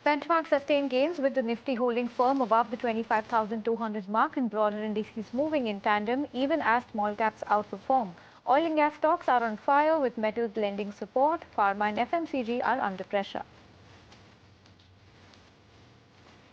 Benchmark sustained gains with the Nifty holding firm above the 25,200 mark and broader indices moving in tandem even as small caps outperform. Oil and gas stocks are on fire with metals lending support. Pharma and FMCG are under pressure.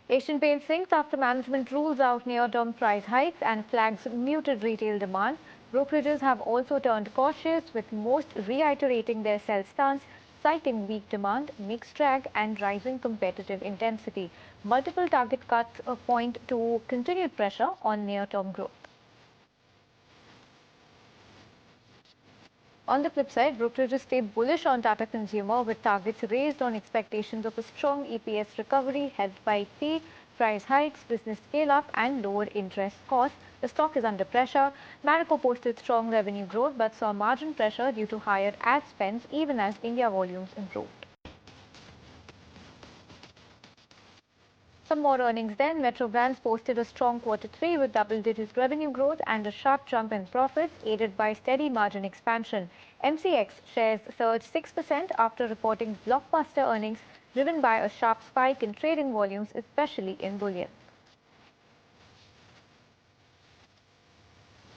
Asian Paints sinks after management rules out near-term price hikes and flags muted retail demand. Brokerages have also turned cautious, with most reiterating their sell stance, citing weak demand, mixed drag, and rising competitive intensity. Multiple target cuts point to continued pressure on near-term growth. On the flip side, brokerages stay bullish on Tata Consumer with targets raised on expectations of a strong EPS recovery helped by fee, price hikes, business scale-up and lower interest costs. The stock is under pressure. Marico posted strong revenue growth but saw margin pressure due to higher ad spends even as India volumes improved. Some more earnings then. Metro Brands posted a strong Q3 with double-digit revenue growth and a sharp jump in profits, aided by steady margin expansion. MCX shares surged 6% after reporting blockbuster earnings, driven by a sharp spike in trading volumes, especially in bullion.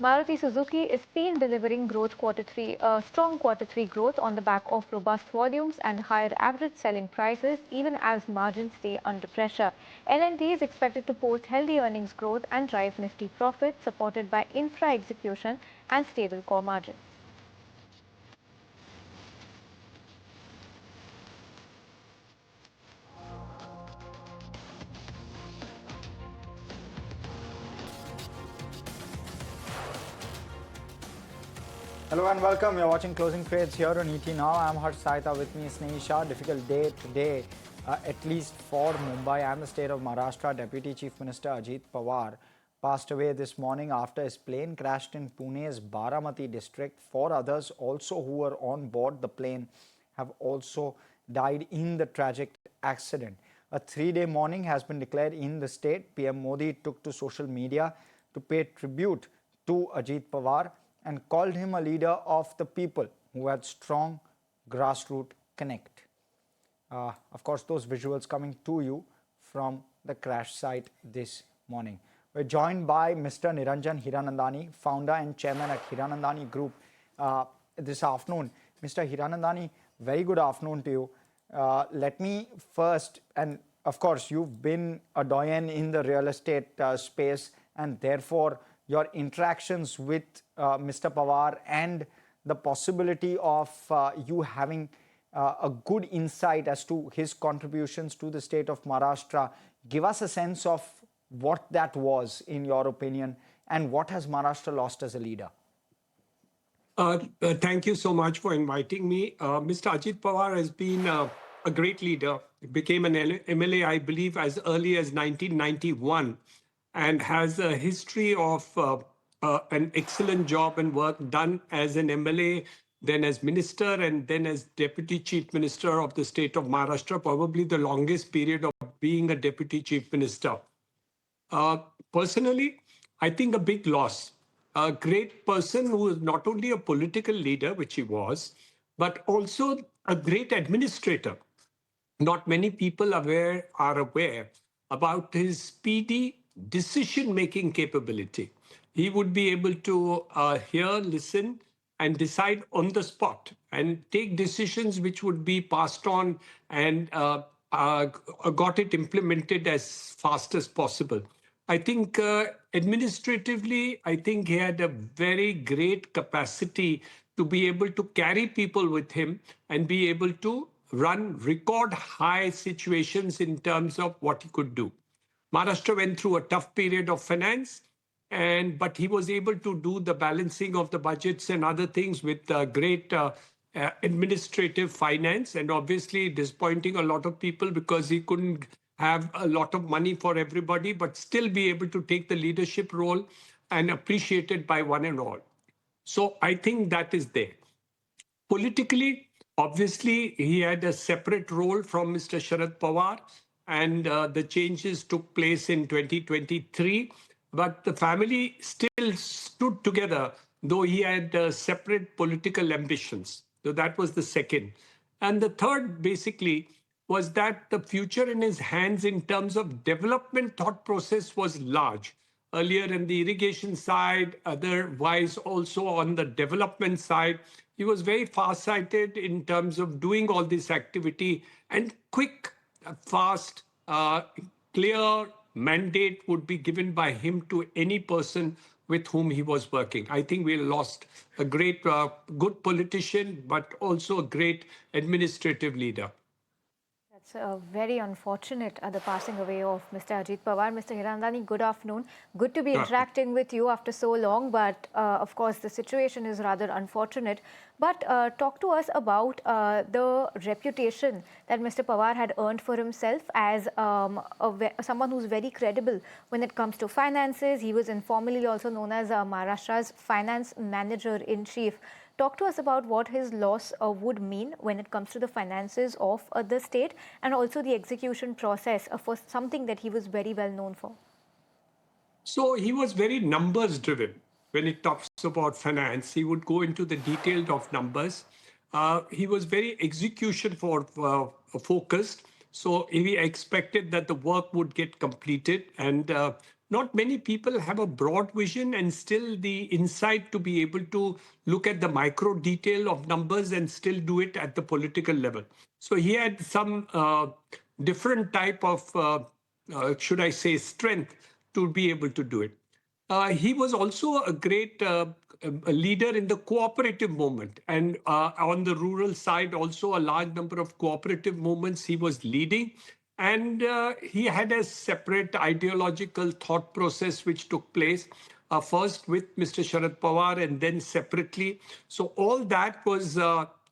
Maruti Suzuki is seen delivering strong Q3 growth on the back of robust volumes and higher average selling prices, even as margins stay under pressure. L&T is expected to post healthy earnings growth and drive Nifty profits, supported by infra execution and stable core margins. Hello and welcome. You're watching Closing Trades here on ET Now. I'm Harsh Saita, with me Snehi Shah. Difficult day today, at least for Mumbai and the state of Maharashtra. Deputy Chief Minister Ajit Pawar passed away this morning after his plane crashed in Pune's Baramati district. 4 others also who were on board the plane have also died in the tragic accident. A 3-day mourning has been declared in the state. PM Modi took to social media to pay tribute to Ajit Pawar and called him a leader of the people who had strong grassroots connect. Of course, those visuals coming to you from the crash site this morning. We're joined by Mr. Niranjan Hiranandani, founder and chairman at Hiranandani Group, this afternoon. Mr. Hiranandani, very good afternoon to you. Let me first, and of course, you've been a doyen in the real estate space, and therefore your interactions with Mr. Pawar and the possibility of you having a good insight as to his contributions to the state of Maharashtra. Give us a sense of what that was, in your opinion, and what has Maharashtra lost as a leader? Thank you so much for inviting me. Mr. Ajit Pawar has been a great leader. He became an MLA, I believe, as early as 1991, and has a history of an excellent job and work done as an MLA, then as minister, and then as deputy chief minister of the state of Maharashtra, probably the longest period of being a deputy chief minister. Personally, I think a big loss. A great person who is not only a political leader, which he was, but also a great administrator. Not many people are aware about his speedy decision-making capability. He would be able to hear, listen, and decide on the spot and take decisions which would be passed on and got it implemented as fast as possible. I think administratively, I think he had a very great capacity to be able to carry people with him and be able to run record high situations in terms of what he could do. Maharashtra went through a tough period of finance, but he was able to do the balancing of the budgets and other things with great administrative finance, and obviously disappointing a lot of people because he couldn't have a lot of money for everybody, but still be able to take the leadership role and appreciated by one and all. So I think that is there. Politically, obviously, he had a separate role from Mr. Sharad Pawar, and the changes took place in 2023. But the family still stood together, though he had separate political ambitions. So that was the second. And the third, basically, was that the future in his hands in terms of development thought process was large. Earlier in the irrigation side, otherwise also on the development side, he was very far-sighted in terms of doing all this activity, and quick, fast, clear mandate would be given by him to any person with whom he was working. I think we lost a great, good politician, but also a great administrative leader. That's very unfortunate, the passing away of Mr. Ajit Pawar. Mr. Hirandani, good afternoon. Good to be interacting with you after so long, but of course the situation is rather unfortunate. But talk to us about the reputation that Mr. Pawar had earned for himself as someone who's very credible when it comes to finances. He was informally also known as Maharashtra's finance manager-in-chief. Talk to us about what his loss would mean when it comes to the finances of the state and also the execution process for something that he was very well known for. So he was very numbers driven. When it talks about finance, he would go into the detail of numbers. He was very execution focused. So we expected that the work would get completed, and not many people have a broad vision and still the insight to be able to look at the micro detail of numbers and still do it at the political level. So he had some different type of, should I say, strength to be able to do it. He was also a great leader in the cooperative movement, and on the rural side also a large number of cooperative movements he was leading, and he had a separate ideological thought process which took place first with Mr. Sharad Pawar and then separately. So all that was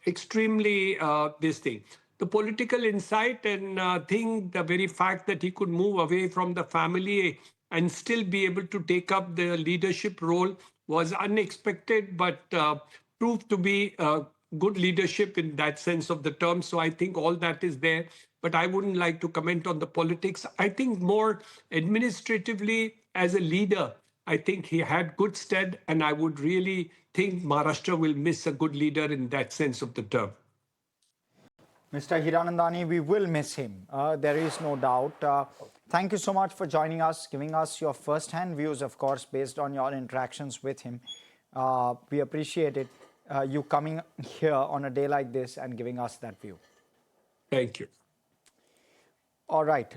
extremely this thing. The political insight and the very fact that he could move away from the family and still be able to take up the leadership role was unexpected, but proved to be good leadership in that sense of the term. So I think all that is there, but I wouldn't like to comment on the politics. I think more administratively as a leader, I think he had good stead, and I would really think Maharashtra will miss a good leader in that sense of the term. Mr. Hiranandani, we will miss him. There is no doubt. Thank you so much for joining us, giving us your first-hand views, of course, based on your interactions with him. We appreciate it, you coming here on a day like this and giving us that view. Thank you. All right.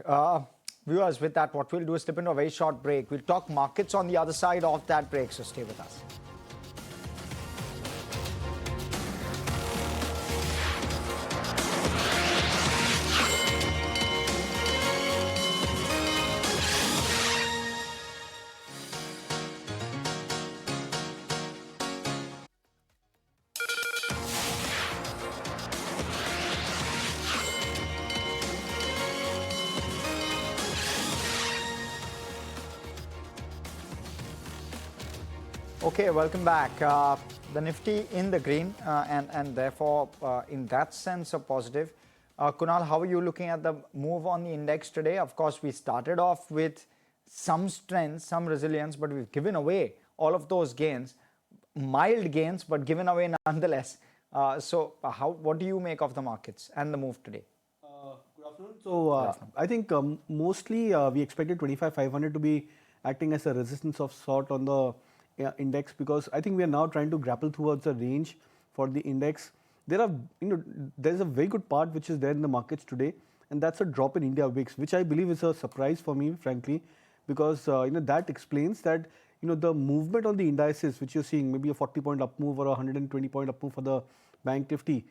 Viewers, with that, what we'll do is slip into a very short break. We'll talk markets on the other side of that break, so stay with us. Okay, welcome back. The Nifty in the green and therefore in that sense a positive. Kunal, how are you looking at the move on the index today? Of course, we started off with some strength, some resilience, but we've given away all of those gains, mild gains, but given away nonetheless. So what do you make of the markets and the move today? Good afternoon. So I think mostly we expected 25,500 to be acting as a resistance of sort on the index, because I think we are now trying to grapple towards a range for the index. There's a very good part which is there in the markets today, and that's a drop in India VIX, which I believe is a surprise for me, frankly, because that explains that the movement on the indices, which you're seeing, maybe a 40-point up move or a 120-point up move for the Bank Nifty.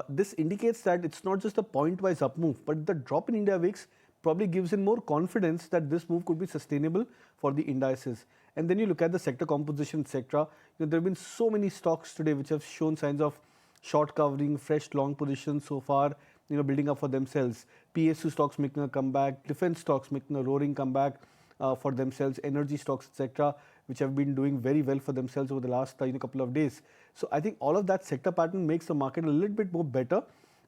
This indicates that it's not just a point-wise up move, but the drop in India VIX probably gives in more confidence that this move could be sustainable for the indices. And then you look at the sector composition, etc. There have been so many stocks today which have shown signs of short covering, fresh long positions so far, building up for themselves. PSU stocks making a comeback, defense stocks making a roaring comeback for themselves, energy stocks, etc., which have been doing very well for themselves over the last couple of days. So I think all of that sector pattern makes the market a little bit more better.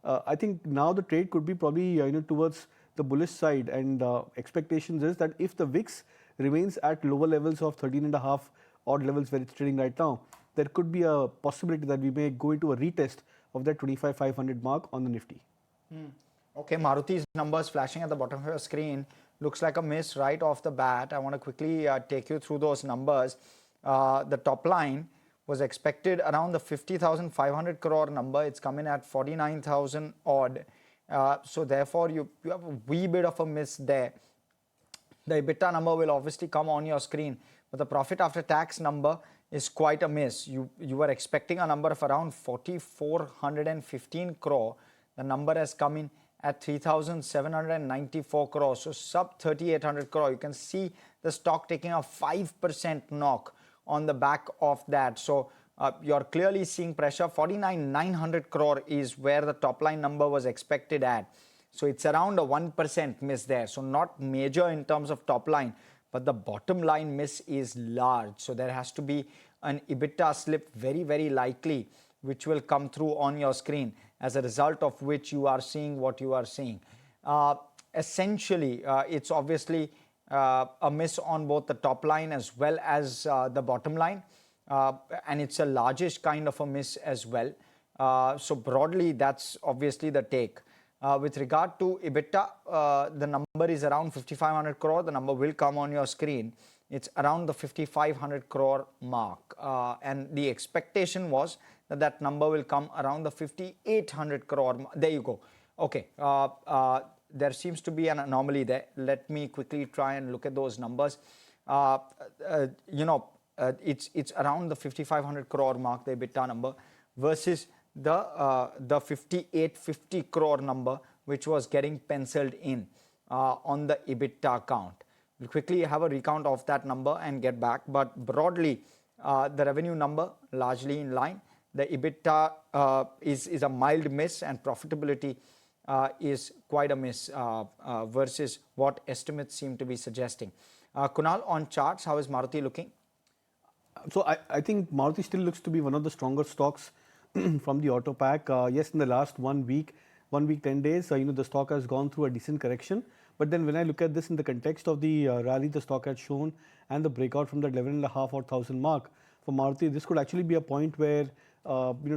I think now the trade could be probably towards the bullish side, and expectations is that if the VIX remains at lower levels of 13.5 odd levels where it's trading right now, there could be a possibility that we may go into a retest of that 25,500 mark on the Nifty. Okay, Maruti's numbers flashing at the bottom of your screen. Looks like a miss right off the bat. I want to quickly take you through those numbers. The top line was expected around the 50,500 crore number. It's coming at 49,000 odd. So therefore, you have a wee bit of a miss there. The EBITDA number will obviously come on your screen, but the profit after tax number is quite a miss. You were expecting a number of around 4,415 crore. The number has come in at 3,794 crore, so sub 3,800 crore. You can see the stock taking a 5% knock on the back of that. So you're clearly seeing pressure. 49,900 crore is where the top line number was expected at. So it's around a 1% miss there. So not major in terms of top line, but the bottom line miss is large. So there has to be an EBITDA slip, very, very likely, which will come through on your screen, as a result of which you are seeing what you are seeing. Essentially, it's obviously a miss on both the top line as well as the bottom line. And it's a largish kind of a miss as well. So broadly, that's obviously the take. With regard to EBITDA, the number is around 5,500 crore. The number will come on your screen. It's around the 5,500 crore mark. And the expectation was that that number will come around the 5,800 crore. There you go. Okay. There seems to be an anomaly there. Let me quickly try and look at those numbers. It's around the 5,500 crore mark, the EBITDA number, versus the 5,850 crore number, which was getting penciled in on the EBITDA count. We'll quickly have a recount of that number and get back. But broadly, the revenue number largely in line. The EBITDA is a mild miss, and profitability is quite a miss versus what estimates seem to be suggesting. Kunal, on charts, how is Maruti looking? So I think Maruti still looks to be one of the stronger stocks from the auto pack. Yes, in the last 1 week, 10 days, the stock has gone through a decent correction. But then when I look at this in the context of the rally the stock had shown and the breakout from the 11,500 or 1,000 mark for Maruti, this could actually be a point where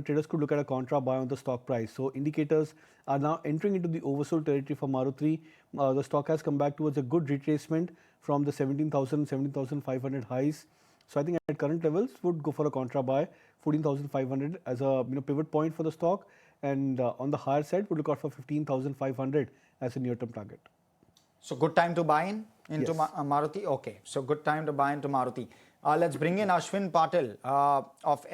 traders could look at a contra buy on the stock price. So indicators are now entering into the oversold territory for Maruti. The stock has come back towards a good retracement from the 17,000, 17,500 highs. So I think at current levels would go for a contra buy, 14,500 as a pivot point for the stock, and on the higher side would look out for 15,500 as a near-term target. So good time to buy into Yes. Maruti. Okay, so good time to buy into Maruti. Let's bring in Ashwin Patil of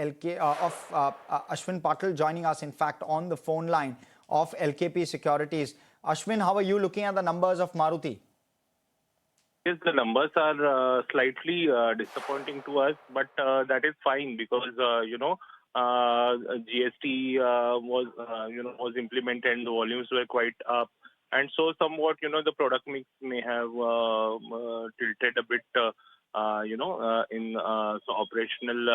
Ashwin Patil joining us, in fact, on the phone line of LKP Securities. Ashwin, how are you looking at the numbers of Maruti? Yes, the numbers are slightly disappointing to us, but that is fine because GST was implemented and the volumes were quite up, and so somewhat the product mix may have tilted a bit. So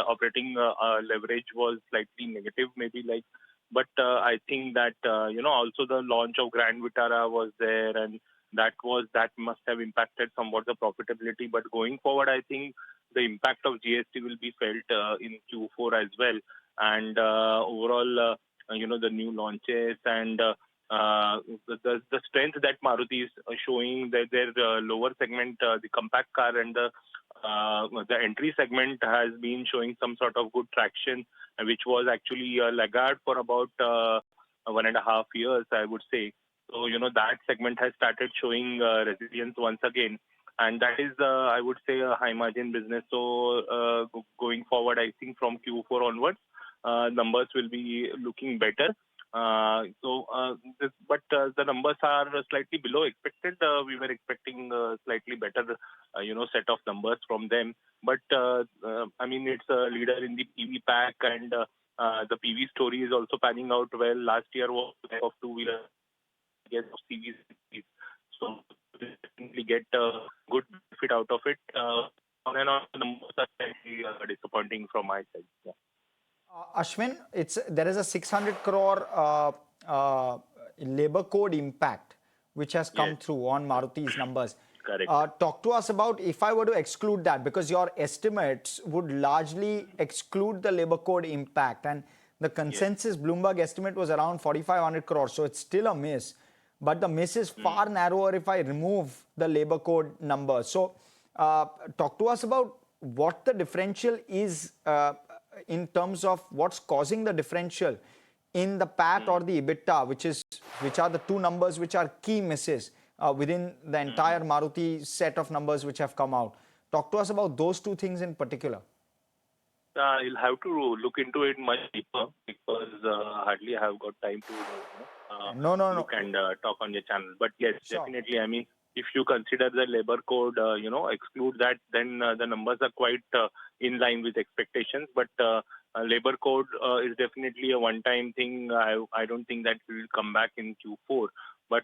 operating leverage was slightly negative, maybe like, but I think that also the launch of Grand Vitara was there, and that must have impacted somewhat the profitability. But going forward, I think the impact of GST will be felt in Q4 as well, and overall, the new launches and the strength that Maruti is showing, that their lower segment, the compact car and the entry segment has been showing some sort of good traction, which was actually a laggard for about 1.5 years, I would say. So, that segment has started showing resilience once again. And that is, I would say, a high margin business. So, going forward, I think from Q4 onwards, numbers will be looking better. But the numbers are slightly below expected. We were expecting slightly better, set of numbers from them. But, it's a leader in the PV pack, and the PV story is also panning out well. Last year was of two-wheeler. CVs. So definitely get a good benefit out of it. On and on, the numbers are slightly disappointing from my side. Yeah. Ashwin, there is a 600 crore labor code impact which has come through on Maruti's numbers. Correct. Talk to us about, if I were to exclude that, because your estimates would largely exclude the labor code impact, and the consensus Bloomberg estimate was around 4,500 crores, so it's still a miss. but the miss is far narrower if I remove the labor code number. So talk to us about what the differential is in terms of what's causing the differential in the PAT or the EBITDA, which are the two numbers which are key misses within the entire Maruti set of numbers which have come out. Talk to us about those two things in particular. You'll have to look into it much deeper because hardly I have got time to look and talk on your channel. But yes, definitely. I mean, if you consider the labor code, exclude that, then the numbers are quite in line with expectations. But labor code is definitely a one-time thing. I don't think that will come back in Q4. But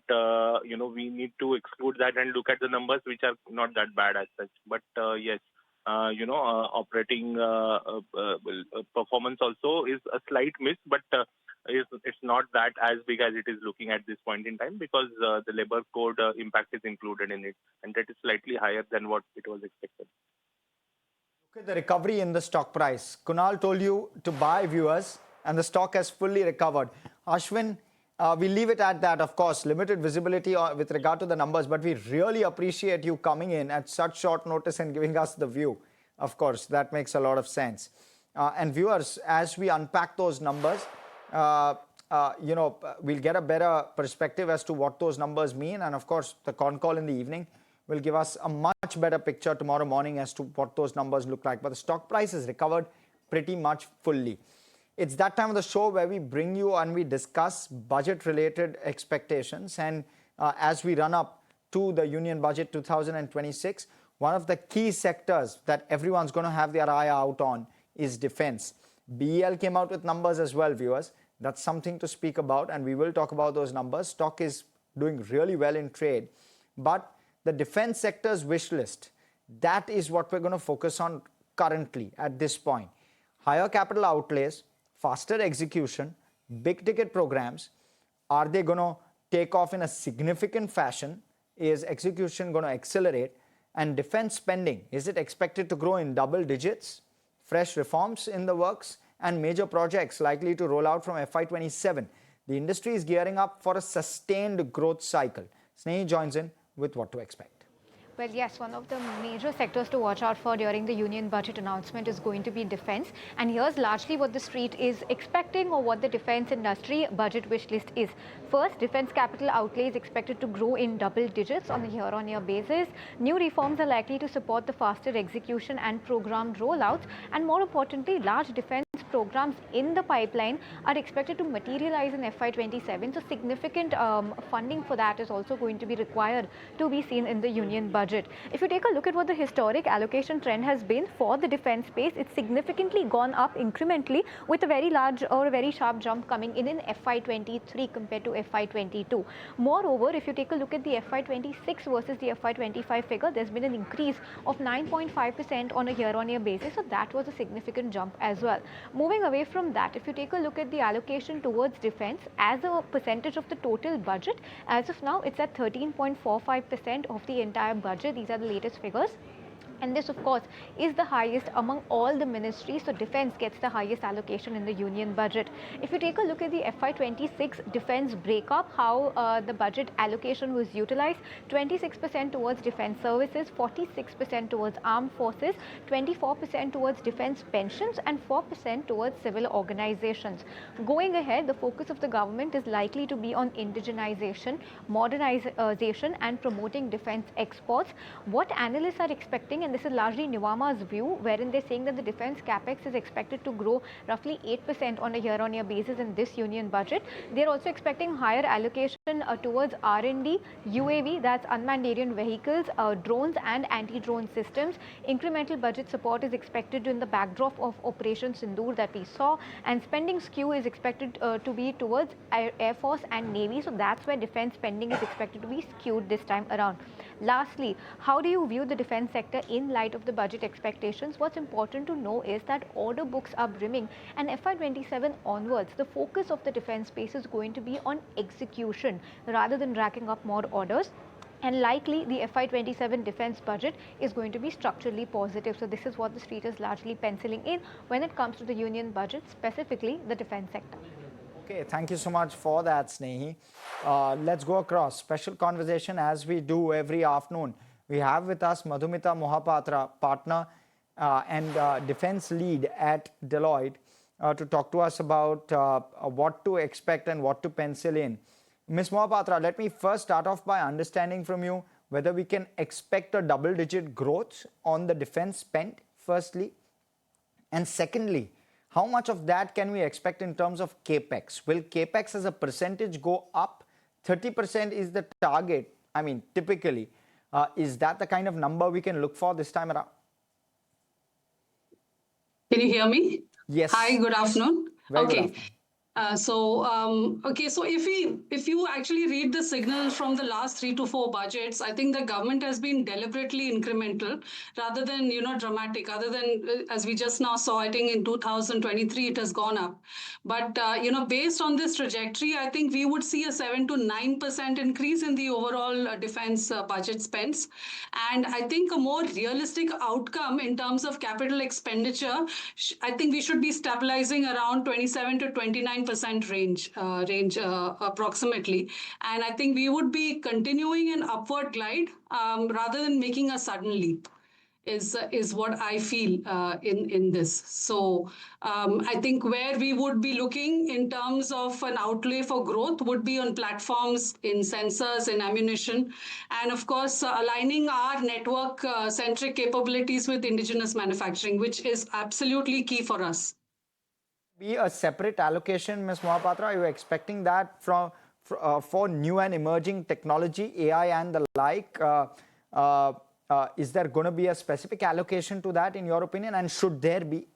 we need to exclude that and look at the numbers, which are not that bad as such. But yes. Operating performance also is a slight miss, but it's not that as big as it is looking at this point in time because the labor code impact is included in it, and that is slightly higher than what it was expected. Look at the recovery in the stock price. Kunal told you to buy, viewers, and the stock has fully recovered. Ashwin, we leave it at that, of course, limited visibility with regard to the numbers, but we really appreciate you coming in at such short notice and giving us the view. Of course, that makes a lot of sense. And viewers, as we unpack those numbers, we'll get a better perspective as to what those numbers mean. And of course, the con call in the evening will give us a much better picture tomorrow morning as to what those numbers look like. But the stock price has recovered pretty much fully. It's that time of the show where we bring you and we discuss budget-related expectations. And as we run up to the Union Budget 2026, one of the key sectors that everyone's going to have their eye out on is defense. BEL came out with numbers as well, viewers. That's something to speak about, and we will talk about those numbers. Stock is doing really well in trade. But the defense sector's wish list, that is what we're going to focus on currently at this point. Higher capital outlays, faster execution, big ticket programs. Are they going to take off in a significant fashion? Is execution going to accelerate? And defense spending, is it expected to grow in double digits? Fresh reforms in the works and major projects likely to roll out from FY27. The industry is gearing up for a sustained growth cycle. Snehi joins in with what to expect. Well, yes, one of the major sectors to watch out for during the Union Budget announcement is going to be defense. And here's largely what the street is expecting or what the defense industry budget wish list is. First, defense capital outlay is expected to grow in double digits on a year-on-year basis. New reforms are likely to support the faster execution and programmed rollouts. And more importantly, large defense programs in the pipeline are expected to materialize in FY27. So significant funding for that is also going to be required to be seen in the Union Budget. If you take a look at what the historic allocation trend has been for the defense space, it's significantly gone up incrementally with a very large or a very sharp jump coming in FY23 compared to FY22. Moreover, if you take a look at the FY26 versus the FY25 figure, there's been an increase of 9.5% on a year-on-year basis. So that was a significant jump as well. Moving away from that, if you take a look at the allocation towards defense as a percentage of the total budget, as of now, it's at 13.45% of the entire budget. These are the latest figures. And this, of course, is the highest among all the ministries. So defense gets the highest allocation in the Union Budget. If you take a look at the FY26 defense breakup, how the budget allocation was utilized, 26% towards defense services, 46% towards armed forces, 24% towards defense pensions, and 4% towards civil organizations. Going ahead, the focus of the government is likely to be on indigenization, modernization, and promoting defense exports. What analysts are expecting, and this is largely Nuvama's view, wherein they're saying that the defense capex is expected to grow roughly 8% on a year-on-year basis in this Union Budget. They're also expecting higher allocation towards R&D, UAV, that's unmanned aerial vehicles, drones and anti-drone systems. Incremental budget support is expected in the backdrop of Operation Sindoor that we saw, and spending skew is expected to be towards Air Force and Navy. So that's where defense spending is expected to be skewed this time around. Lastly, how do you view the defense sector in light of the budget expectations? What's important to know is that order books are brimming, and FY27 onwards, the focus of the defense space is going to be on execution rather than racking up more orders. And likely the FY27 defense budget is going to be structurally positive. So this is what the street is largely penciling in when it comes to the Union Budget, specifically the defense sector. Okay, thank you so much for that, Snehi. Let's go across. Special conversation as we do every afternoon. We have with us Madhumita Mohapatra, partner and defense lead at Deloitte, to talk to us about what to expect and what to pencil in. Ms. Mohapatra, let me first start off by understanding from you whether we can expect a double-digit growth on the defense spend, firstly. And secondly, how much of that can we expect in terms of capex? Will capex as a percentage go up? 30% is the target. I mean, typically, is that the kind of number we can look for this time around? Can you hear me? Yes. Hi, good afternoon. Very good Okay. afternoon. So if you actually read the signal from the last 3 to 4 budgets, I think the government has been deliberately incremental rather than dramatic. Other than as we just now saw, I think in 2023 it has gone up. But based on this trajectory, I think we would see a 7 to 9% increase in the overall defense budget spends, and I think a more realistic outcome in terms of capital expenditure, I think we should be stabilizing around 27 to 29% range approximately, and I think we would be continuing an upward glide rather than making a sudden leap. Is what I feel in this. So I think where we would be looking in terms of an outlay for growth would be on platforms, in sensors, in ammunition, and of course aligning our network centric capabilities with indigenous manufacturing, which is absolutely key for us. Be a separate allocation, Ms. Mohapatra? Are you expecting that for new and emerging technology, AI and the like? Is there going to be a specific allocation to that, in your opinion, and should there be?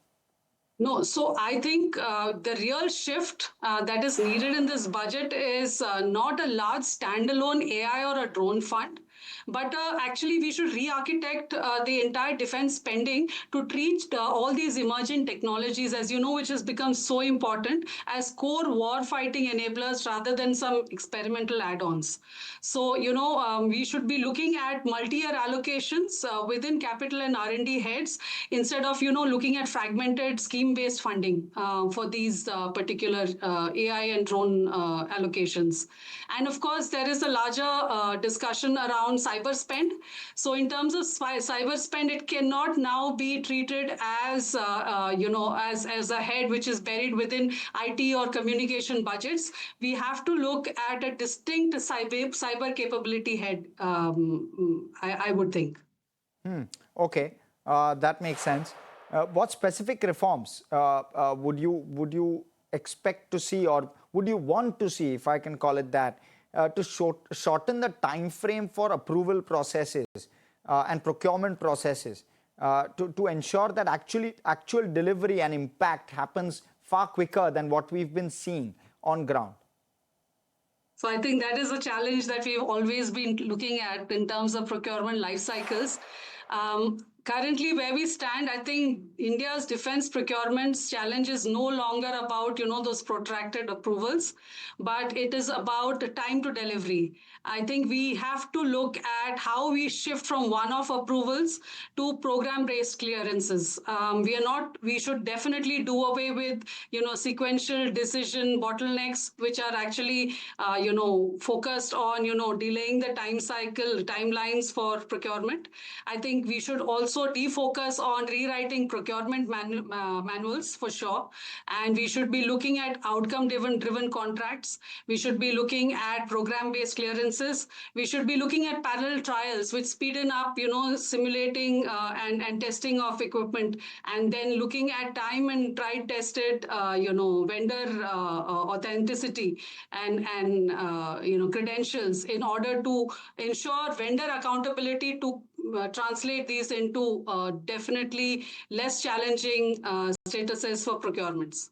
No, so I think the real shift that is needed in this budget is not a large standalone AI or a drone fund, but actually we should re-architect the entire defense spending to treat all these emerging technologies, as you know, which has become so important, as core war fighting enablers rather than some experimental add-ons. So, we should be looking at multi-year allocations within capital and R&D heads instead of, looking at fragmented scheme-based funding for these particular AI and drone allocations. And of course, there is a larger discussion around cyber spend. So in terms of cyber spend, it cannot now be treated as, as a head which is buried within IT or communication budgets. We have to look at a distinct cyber capability head, I would think. Okay, that makes sense. What specific reforms would you expect to see, or would you want to see, if I can call it that, to shorten the time frame for approval processes and procurement processes to ensure that actual delivery and impact happens far quicker than what we've been seeing on ground? So I think that is a challenge that we've always been looking at in terms of procurement life cycles. Currently, where we stand, I think India's defense procurements challenge is no longer about, those protracted approvals, but it is about the time to delivery. I think we have to look at how we shift from one-off approvals to program-based clearances. We should definitely do away with, sequential decision bottlenecks, which are actually, focused on, delaying the timelines for procurement. I think we should also defocus on rewriting procurement manuals for sure. And we should be looking at outcome-driven contracts. We should be looking at program-based clearances. We should be looking at parallel trials, which speeden up, simulating and testing of equipment, and then looking at time and tried tested, vendor authenticity and credentials in order to ensure vendor accountability to translate these into definitely less challenging statuses for procurements.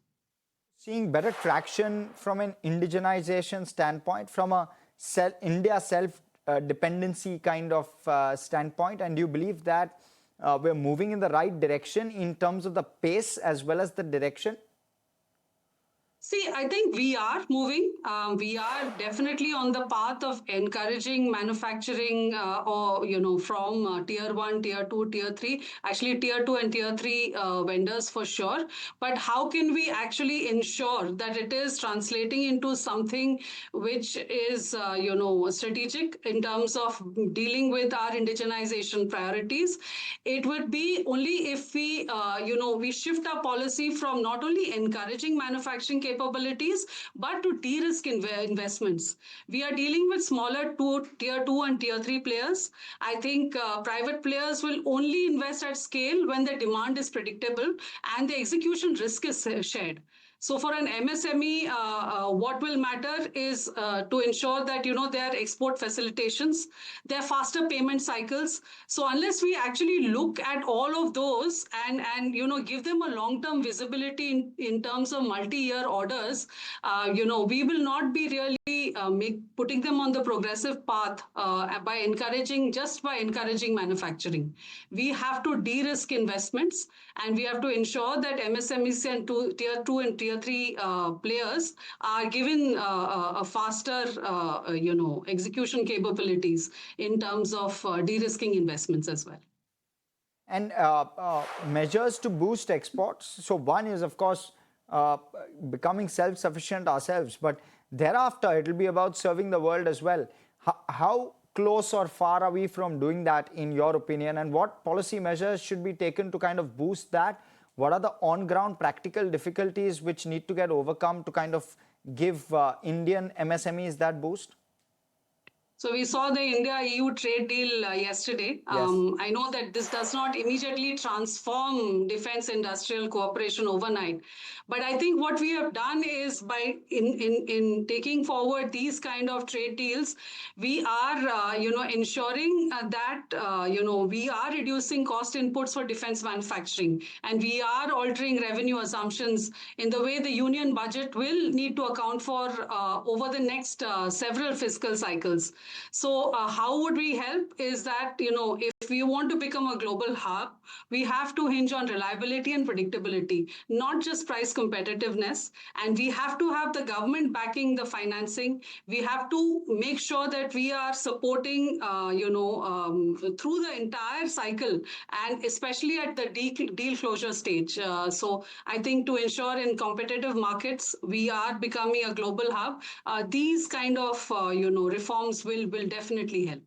Seeing better traction from an indigenization standpoint, from a India self-dependency kind of standpoint, and do you believe that we're moving in the right direction in terms of the pace as well as the direction? See, I think we are moving. We are definitely on the path of encouraging manufacturing, or from tier one, tier two, tier three. Actually, tier two and tier three vendors for sure. But how can we actually ensure that it is translating into something which is, strategic in terms of dealing with our indigenization priorities? It would be only if we shift our policy from not only encouraging manufacturing capabilities, but to de-risk investments. We are dealing with smaller tier two and tier three players. I think private players will only invest at scale when the demand is predictable and the execution risk is shared. So for an MSME, what will matter is to ensure that their export facilitations, their faster payment cycles. So unless we actually look at all of those and give them a long-term visibility in terms of multi-year orders, we will not be really putting them on the progressive path by encouraging manufacturing. We have to de-risk investments, and we have to ensure that MSMEs and tier two and tier three players are given a faster, execution capabilities in terms of de-risking investments as well. And measures to boost exports. So one is, of course, becoming self-sufficient ourselves, but thereafter it will be about serving the world as well. How close or far are we from doing that, in your opinion, and what policy measures should be taken to kind of boost that? What are the on-ground practical difficulties which need to get overcome to kind of give Indian MSMEs that boost? So we saw the India-EU trade deal yesterday. Yes. I know that this does not immediately transform defense industrial cooperation overnight, but I think what we have done is by in taking forward these kind of trade deals, we are ensuring that we are reducing cost inputs for defense manufacturing, and we are altering revenue assumptions in the way the union budget will need to account for over the next several fiscal cycles. So how would we help is that, if we want to become a global hub, we have to hinge on reliability and predictability, not just price competitiveness. And we have to have the government backing the financing. We have to make sure that we are supporting, through the entire cycle, and especially at the deal closure stage. So I think to ensure in competitive markets, we are becoming a global hub. These kind of, reforms will definitely help.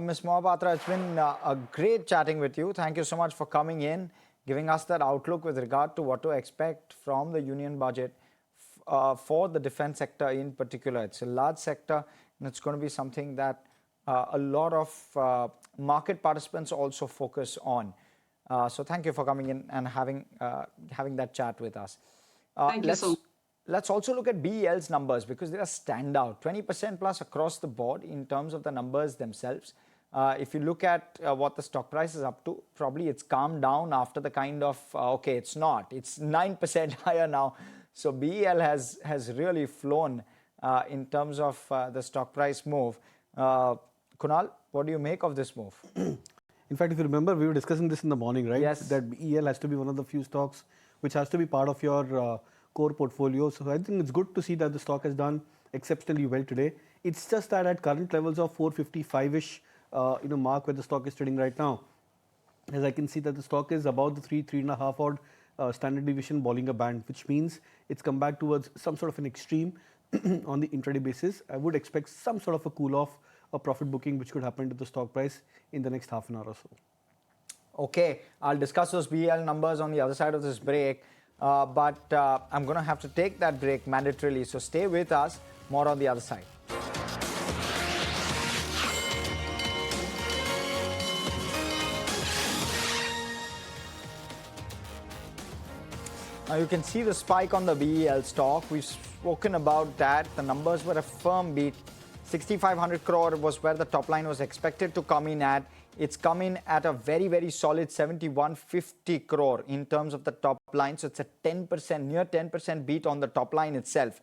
Ms. Mohapatra, it's been a great chatting with you. Thank you so much for coming in, giving us that outlook with regard to what to expect from the union budget for the defense sector in particular. It's a large sector, and it's going to be something that a lot of market participants also focus on. So thank you for coming in and having that chat with us. Thank you so much. Let's also look at BEL's numbers, because they are standout, 20% plus across the board in terms of the numbers themselves. If you look at what the stock price is up to, probably it's calmed down after the kind of, okay, it's not. It's 9% higher now. So BEL has really flown in terms of the stock price move. Kunal, what do you make of this move? In fact, if you remember, we were discussing this in the morning, right? Yes. That BEL has to be one of the few stocks which has to be part of your core portfolio. So I think it's good to see that the stock has done exceptionally well today. It's just that at current levels of 455-ish, mark where the stock is trading right now, as I can see that the stock is about the 3.5 odd standard deviation Bollinger Band, which means it's come back towards some sort of an extreme on the intraday basis. I would expect some sort of a cool off, a profit booking, which could happen to the stock price in the next half an hour or so. Okay, I'll discuss those BEL numbers on the other side of this break. But I'm going to have to take that break mandatorily. So stay with us. More on the other side. Now you can see the spike on the BEL stock. We've spoken about that. The numbers were a firm beat. 6,500 crore was where the top line was expected to come in at. It's come in at a very, very solid 7,150 crore in terms of the top line. So it's a 10%, near 10% beat on the top line itself.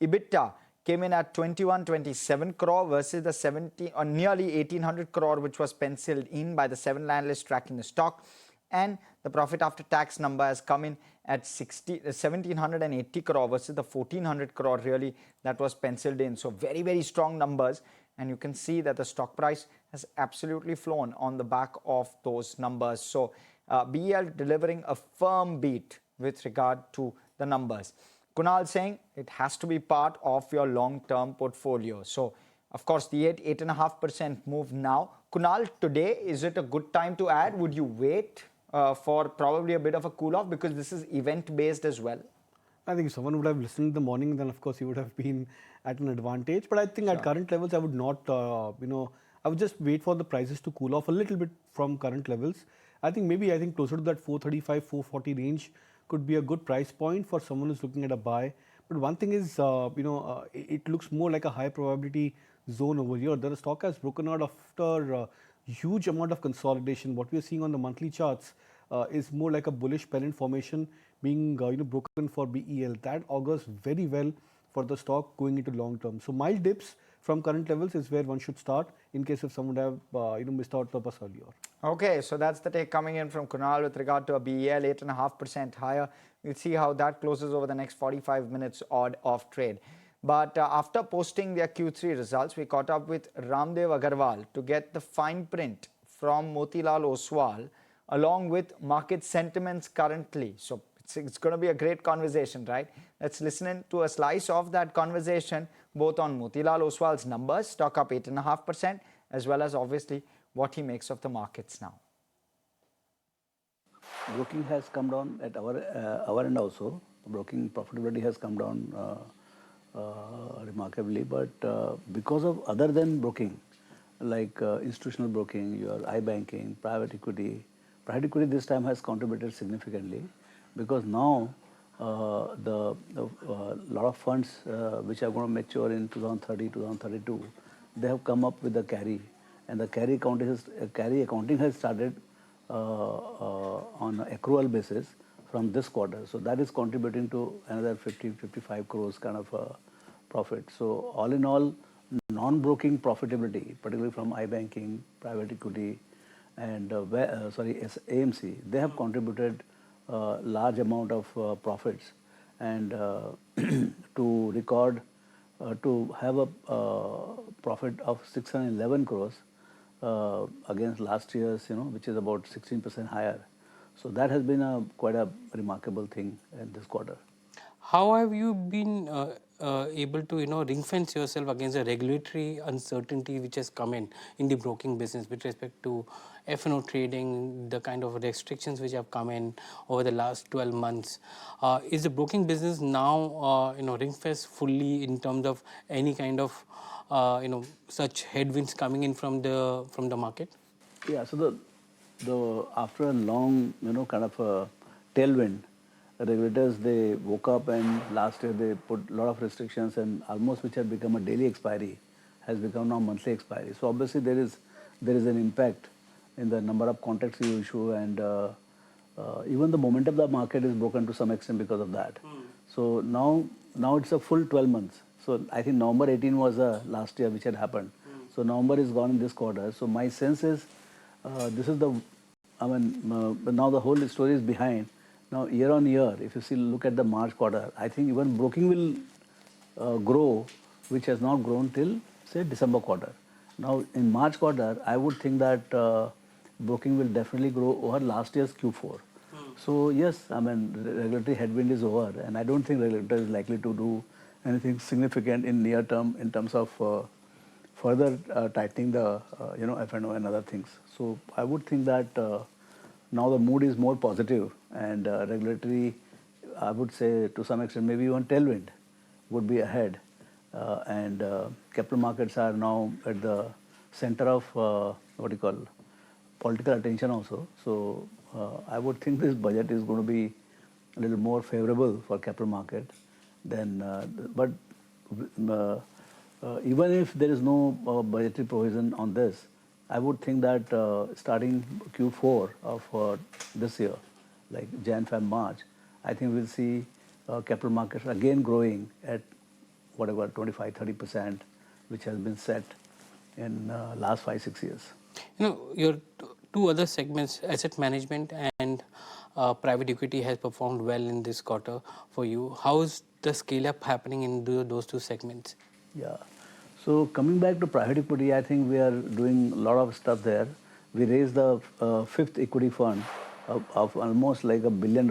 EBITDA came in at 2127 crore versus the 17 or nearly 1800 crore, which was penciled in by the 7 analysts tracking the stock. And the profit after tax number has come in at 1780 crore versus the 1400 crore really that was penciled in. So very, very strong numbers, and you can see that the stock price has absolutely flown on the back of those numbers. So BEL delivering a firm beat with regard to the numbers. Kunal saying it has to be part of your long-term portfolio. So of course the 8.5% move now. Kunal, today is it a good time to add? Would you wait for probably a bit of a cool off, because this is event based as well? I think if someone would have listened in the morning, then of course he would have been at an advantage. But I think at current levels, I would not, I would just wait for the prices to cool off a little bit from current levels. I think closer to that 435, 440 range could be a good price point for someone who's looking at a buy. But one thing is, it looks more like a high probability zone over here. The stock has broken out after huge amount of consolidation. What we are seeing on the monthly charts is more like a bullish pennant formation being broken for BEL. That augurs very well for the stock going into long term. So mild dips from current levels is where one should start in case if someone would have missed out the bus earlier. Okay, so that's the take coming in from Kunal with regard to a BEL 8.5% higher. We'll see how that closes over the next 45 minutes odd of trade. But after posting their Q3 results, we caught up with Ramdev Agarwal to get the fine print from Motilal Oswal along with market sentiments currently. So it's going to be a great conversation, right? Let's listen in to a slice of that conversation, both on Motilal Oswal's numbers, stock up 8.5%, as well as obviously what he makes of the markets now. Broking has come down at our end also. Broking profitability has come down remarkably, but because of other than broking, like institutional broking, your iBanking, private equity this time has contributed significantly, because now the lot of funds which are going to mature in 2030, 2032, they have come up with the carry, and the carry accounting has started on an accrual basis from this quarter. So that is contributing to another 50-55 crores kind of profit. So all in all, non-broking profitability, particularly from iBanking, private equity, and AMC, they have contributed large amount of profits, and to record to have a profit of 611 crores against last year's, which is about 16% higher. So that has been quite a remarkable thing in this quarter. How have you been able to ring fence yourself against the regulatory uncertainty which has come in the broking business with respect to F&O trading, the kind of restrictions which have come in over the last 12 months? Is the broking business now ring fenced fully in terms of any kind of such headwinds coming in from the market? Yeah, so the after a long kind of a tailwind, the regulators, they woke up, and last year they put a lot of restrictions, and almost which had become a daily expiry has become now monthly expiry. So obviously there is an impact in the number of contracts you issue, and even the momentum of the market is broken to some extent because of that. So now it's a full 12 months. So I think November 18 was last year which had happened. So November is gone in this quarter. So my sense is this is now the whole story is behind. Now year on year, if you look at the March quarter, I think even broking will grow, which has not grown till say December quarter. Now in March quarter, I would think that broking will definitely grow over last year's Q4. So yes, regulatory headwind is over, and I don't think regulator is likely to do anything significant in near term in terms of further tightening the F&O and other things. So I would think that now the mood is more positive, and regulatory, I would say to some extent maybe even tailwind would be ahead, and capital markets are now at the center of political attention also. So I would think this budget is going to be a little more favorable for capital market than, but even if there is no budgetary provision on this, I would think that starting Q4 of this year, like Jan, Feb, March, I think we'll see capital markets again growing at whatever 25-30%, which has been set in last 5-6 years. Your two other segments, asset management and private equity has performed well in this quarter for you. How is the scale up happening in those two segments? Yeah. So coming back to private equity, I think we are doing a lot of stuff there. We raised the fifth equity fund of almost like $1 billion.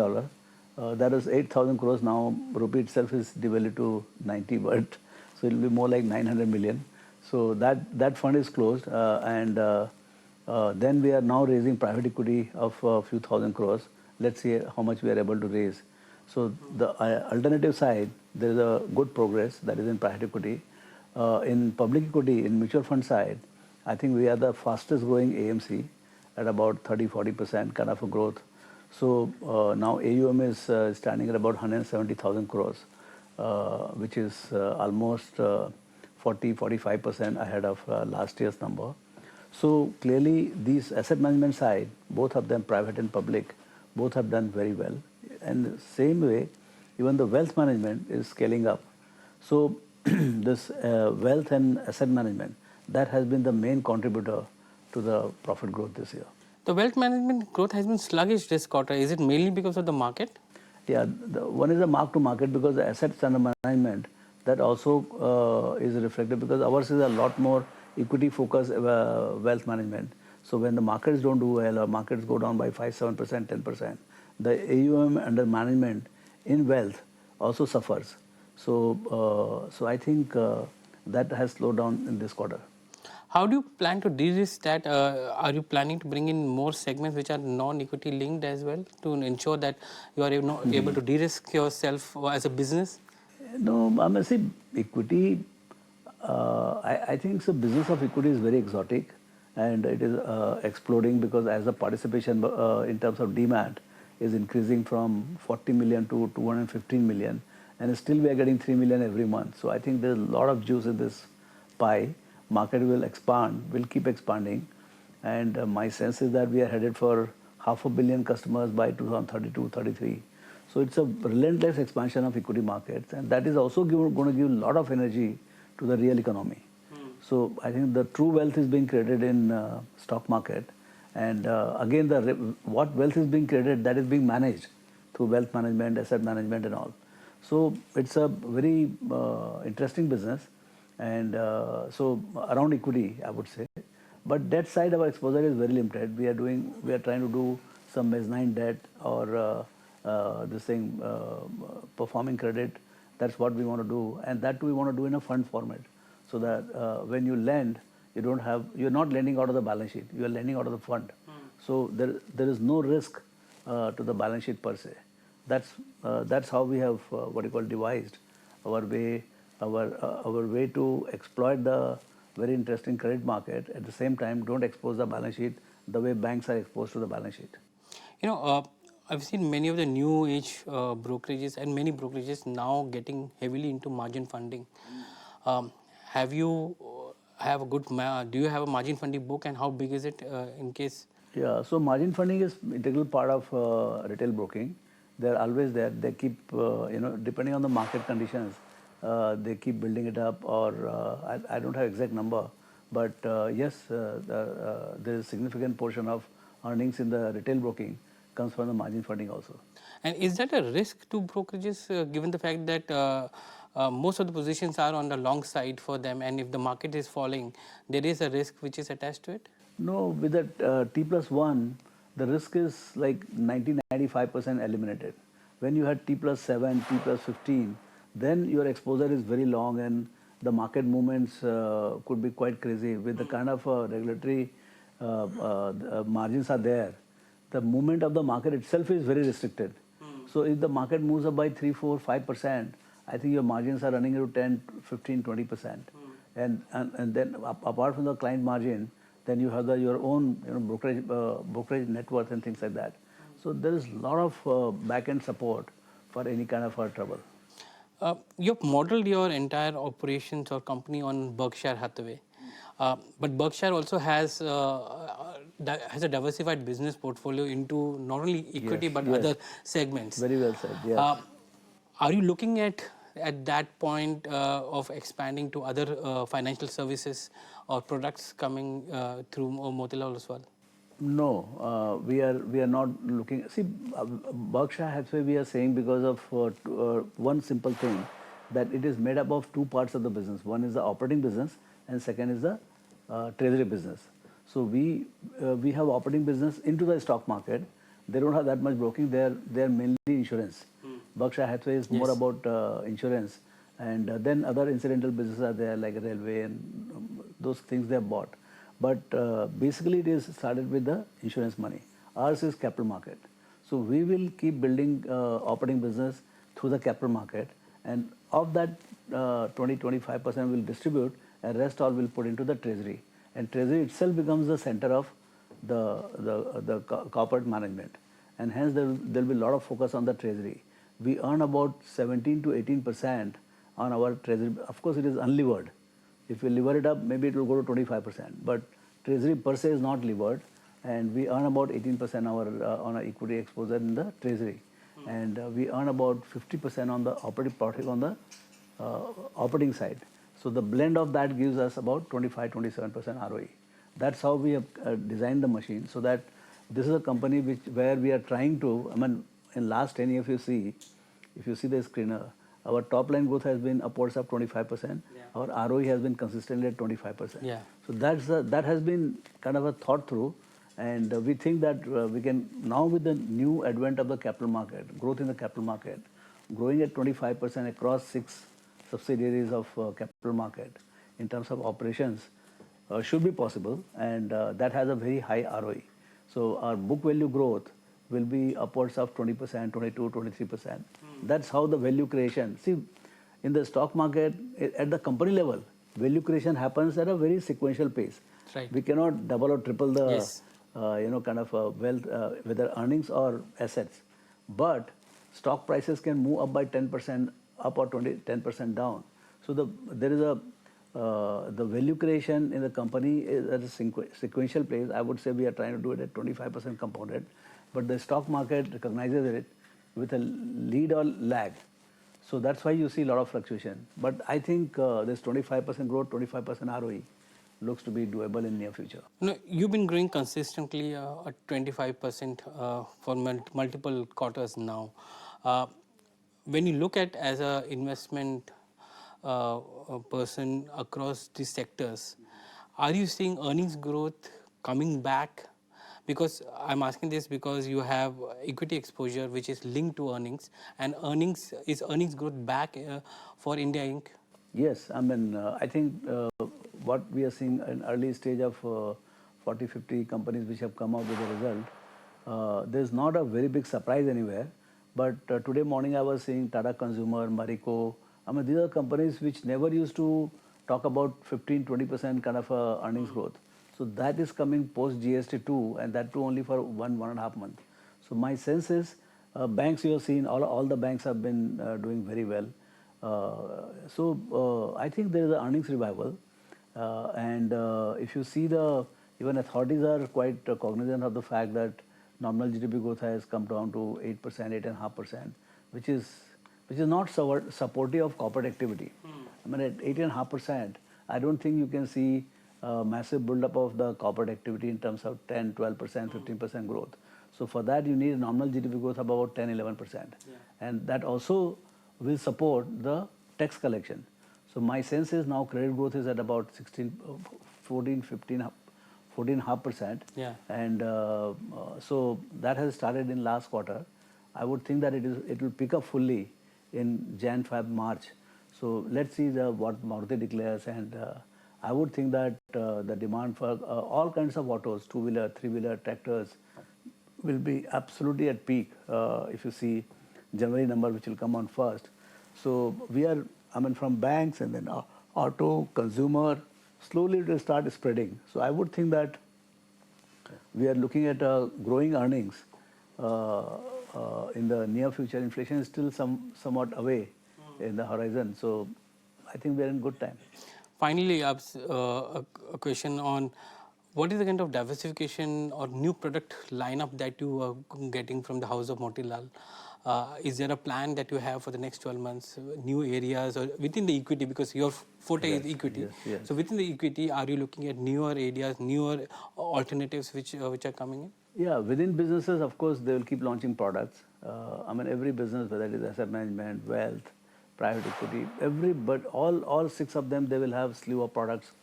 That is 8,000 crores now. Rupee itself is devalued to 90, but so it will be more like 900 million. So that fund is closed, and then we are now raising private equity of a few thousand crores. Let's see how much we are able to raise. So the alternative side, there is a good progress that is in private equity. In public equity, in mutual fund side, I think we are the fastest growing AMC at about 30-40% kind of a growth. So now AUM is standing at about 170,000 crores, which is almost 40-45% ahead of last year's number. So clearly, these asset management side, both of them, private and public, both have done very well. And same way, even the wealth management is scaling up. So this wealth and asset management, that has been the main contributor to the profit growth this year. The wealth management growth has been sluggish this quarter. Is it mainly because of the market? Yeah, one is the mark to market, because the assets under management, that also is reflected, because ours is a lot more equity focused wealth management. So when the markets don't do well, or markets go down by 5-7%, 10%, the AUM under management in wealth also suffers. So I think that has slowed down in this quarter. How do you plan to de-risk that? Are you planning to bring in more segments which are non-equity linked as well to ensure that you are able to de-risk yourself as a business? No, I must say equity, I think the business of equity is very exotic, and it is exploding, because as the participation in terms of demat is increasing from 40 million to 215 million, and still we are getting 3 million every month. So I think there's a lot of juice in this pie. Market will expand, will keep expanding, and my sense is that we are headed for 500 million customers by 2032-33. So it's a relentless expansion of equity markets, and that is also going to give a lot of energy to the real economy. So I think the true wealth is being created in stock market, and again, what wealth is being created, that is being managed through wealth management, asset management, and all. So it's a very interesting business, and so around equity, I would say. But debt side, our exposure is very limited. We are trying to do some mezzanine debt, or this thing, performing credit. That's what we want to do, and that we want to do in a fund format, so that when you lend, you're not lending out of the balance sheet. You are lending out of the fund. So there is no risk to the balance sheet per se. That's how we have devised our way to exploit the very interesting credit market. At the same time, don't expose the balance sheet the way banks are exposed to the balance sheet. You know, I've seen many of the new age brokerages and many brokerages now getting heavily into margin funding. Do you have a margin funding book, and how big is it in case? Yeah, so margin funding is integral part of retail broking. They're always there. They keep, depending on the market conditions, they keep building it up, or I don't have exact number, but yes, there is a significant portion of earnings in the retail broking comes from the margin funding also. And is that a risk to brokerages, given the fact that most of the positions are on the long side for them, and if the market is falling, there is a risk which is attached to it? No, with that T+1, the risk is like 90-95% eliminated. When you had T+7, T+15, then your exposure is very long, and the market movements could be quite crazy. With the kind of regulatory margins are there, the movement of the market itself is very restricted. So if the market moves up by 3, 4, 5%, I think your margins are running into 10, 15, 20%. And then apart from the client margin, then you have your own brokerage net worth and things like that. So there is a lot of back-end support for any kind of trouble. You've modeled your entire operations or company on Berkshire Hathaway. But Berkshire also has a diversified business portfolio into not only equity but other segments. Very well said, yes. Are you looking at that point of expanding to other financial services or products coming through Motilal Oswal? No, we are not looking. See, Berkshire Hathaway we are saying because of one simple thing, that it is made up of two parts of the business. One is the operating business, and second is the treasury business. So we have operating business into the stock market. They don't have that much broking. They're mainly insurance. Berkshire Hathaway is more about insurance, and then other incidental businesses are there like railway and those things they have bought. But basically it is started with the insurance money. Ours is capital market. So we will keep building operating business through the capital market, and of that 20-25% will distribute, and rest all will put into the treasury. And treasury itself becomes the center of the corporate management. And hence there will be a lot of focus on the treasury. We earn about 17 to 18% on our treasury. Of course, it is unlevered. If we lever it up, maybe it will go to 25%. But treasury per se is not levered, and we earn about 18% on our equity exposure in the treasury. And we earn about 50% on the operating profit on the operating side. So the blend of that gives us about 25-27% ROE. That's how we have designed the machine, so that this is a company where we are trying to, I mean, in last 10 years, if you see the screener, our top line growth has been upwards of 25%. Yeah. Our ROE has been consistently at 25%. Yeah. So that has been kind of a thought through, and we think that we can now, with the new advent of the capital market, growth in the capital market, growing at 25% across 6 subsidiaries of capital market in terms of operations should be possible, and that has a very high ROE. So our book value growth will be upwards of 20%, 22, 23%. That's how the value creation. See, in the stock market, at the company level, value creation happens at a very sequential pace. Right. We cannot double or triple the, kind of wealth, whether earnings or assets. But stock prices can move up by 10% up or 10% down. So there is the value creation in the company is at a sequential pace. I would say we are trying to do it at 25% compounded, but the stock market recognizes it with a lead or lag. So that's why you see a lot of fluctuation. But I think this 25% growth, 25% ROE looks to be doable in near future. No, you've been growing consistently at 25% for multiple quarters now. When you look at as an investment person across these sectors, are you seeing earnings growth coming back? Because I'm asking this because you have equity exposure which is linked to earnings, and earnings growth back for India Inc.? Yes, I mean, I think what we are seeing in early stage of 40, 50 companies which have come out with a result, there's not a very big surprise anywhere. But today morning I was seeing Tata Consumer, Marico. I mean, these are companies which never used to talk about 15-20% kind of earnings growth. So that is coming post GST too, and that too only for 1.5 months. So my sense is banks you have seen, all the banks have been doing very well. So I think there is an earnings revival, and if you see even authorities are quite cognizant of the fact that nominal GDP growth has come down to 8%, 8.5%, which is not supportive of corporate activity. I mean, at 8.5%, I don't think you can see a massive build-up of the corporate activity in terms of 10, 12%, 15% growth. So for that, you need a nominal GDP growth of about 10, 11%. And that also will support the tax collection. So my sense is now credit growth is at about 14.5%. Yeah. And so that has started in last quarter. I would think that it will pick up fully in Jan, Feb, March. So let's see what Maruti declares, and I would think that the demand for all kinds of autos, two-wheeler, three-wheeler, tractors, will be absolutely at peak if you see January number, which will come on first. So we are, I mean, from banks and then auto, consumer, slowly it will start spreading. So I would think that we are looking at growing earnings in the near future. Inflation is still somewhat away in the horizon. So I think we are in good time. Finally, a question on what is the kind of diversification or new product lineup that you are getting from the house of Motilal? Is there a plan that you have for the next 12 months, new areas or within the equity, because your forte is equity. Yes, yes. So within the equity, are you looking at newer areas, newer alternatives which are coming in? Yeah, within businesses, of course, they will keep launching products. I mean, every business, whether it is asset management, wealth, private equity, but all six of them, they will have slew of products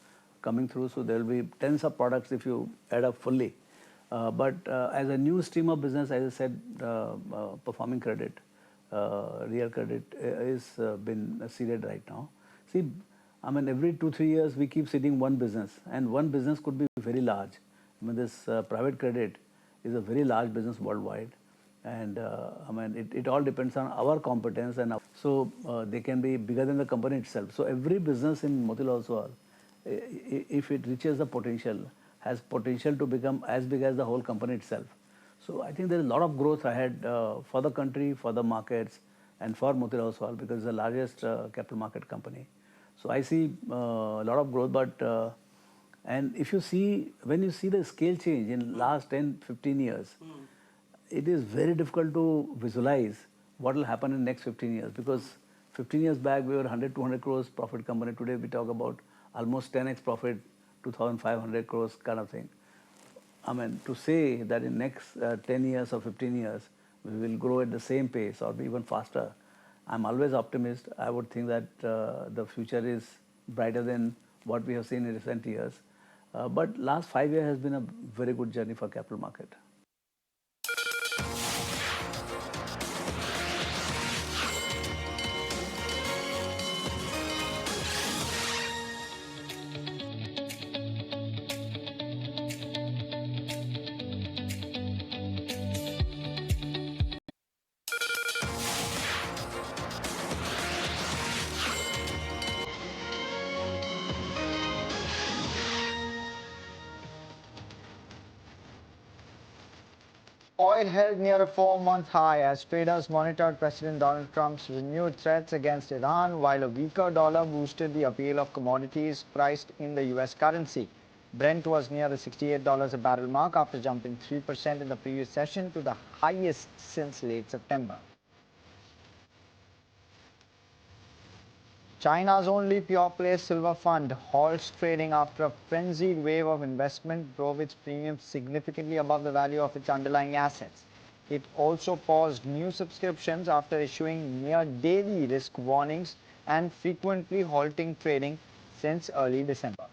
coming through. So there will be tens of products if you add up fully. But as a new stream of business, as I said, performing credit, real credit is been seeded right now. See, I mean, every 2-3 years, we keep seeding one business, and one business could be very large. I mean, this private credit is a very large business worldwide. And I mean, it all depends on our competence. And so they can be bigger than the company itself. So every business in Motilal Oswal, if it reaches the potential, has potential to become as big as the whole company itself. So I think there is a lot of growth ahead for the country, for the markets, and for Motilal Oswal, because it's the largest capital market company. So I see a lot of growth, but and if you see, when you see the scale change in last 10-15 years, it is very difficult to visualize what will happen in next 15 years, because 15 years back we were 100-200 crores profit company. Today we talk about almost 10x profit, 2,500 crores kind of thing. I mean, to say that in next 10 years or 15 years we will grow at the same pace or be even faster, I'm always optimist. I would think that the future is brighter than what we have seen in recent years. But last 5 years has been a very good journey for capital market. Oil held near a 4-month high as traders monitored President Donald Trump's renewed threats against Iran, while a weaker dollar boosted the appeal of commodities priced in the U.S. currency. Brent was near the $68 a barrel mark after jumping 3% in the previous session to the highest since late September. China's only pure-play silver fund halts trading after a frenzied wave of investment drove its premium significantly above the value of its underlying assets. It also paused new subscriptions after issuing near-daily risk warnings and frequently halting trading since early December.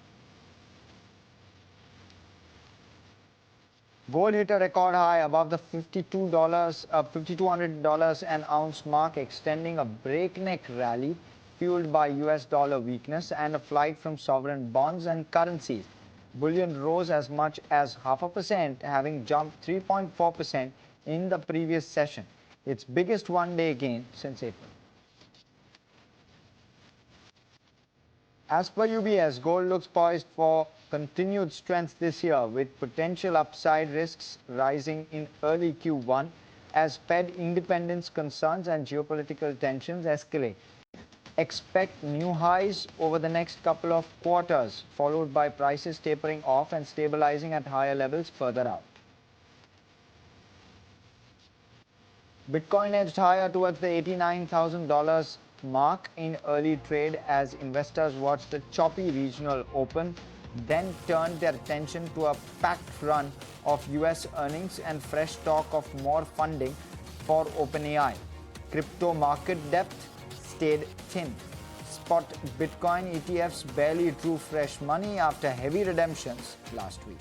Gold hit a record high above the $5,200 an ounce mark, extending a breakneck rally fueled by US dollar weakness and a flight from sovereign bonds and currencies. Bullion rose as much as 0.5%, having jumped 3.4% in the previous session, its biggest one-day gain since April. As per UBS, gold looks poised for continued strength this year, with potential upside risks rising in early Q1 as Fed independence concerns and geopolitical tensions escalate. Expect new highs over the next couple of quarters, followed by prices tapering off and stabilizing at higher levels further out. Bitcoin edged higher towards the $89,000 mark in early trade as investors watched the choppy regional open, then turned their attention to a packed run of US earnings and fresh talk of more funding for OpenAI. Crypto market depth stayed thin. Spot Bitcoin ETFs barely drew fresh money after heavy redemptions last week.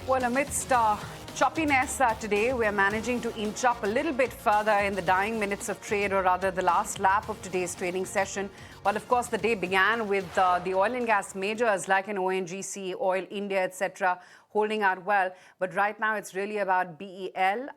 Well, amidst choppiness today, we're managing to inch up a little bit further in the dying minutes of trade, or rather the last lap of today's trading session. Well, of course, the day began with the oil and gas majors like an ONGC, Oil India, etc., holding out well. But right now, it's really about BEL,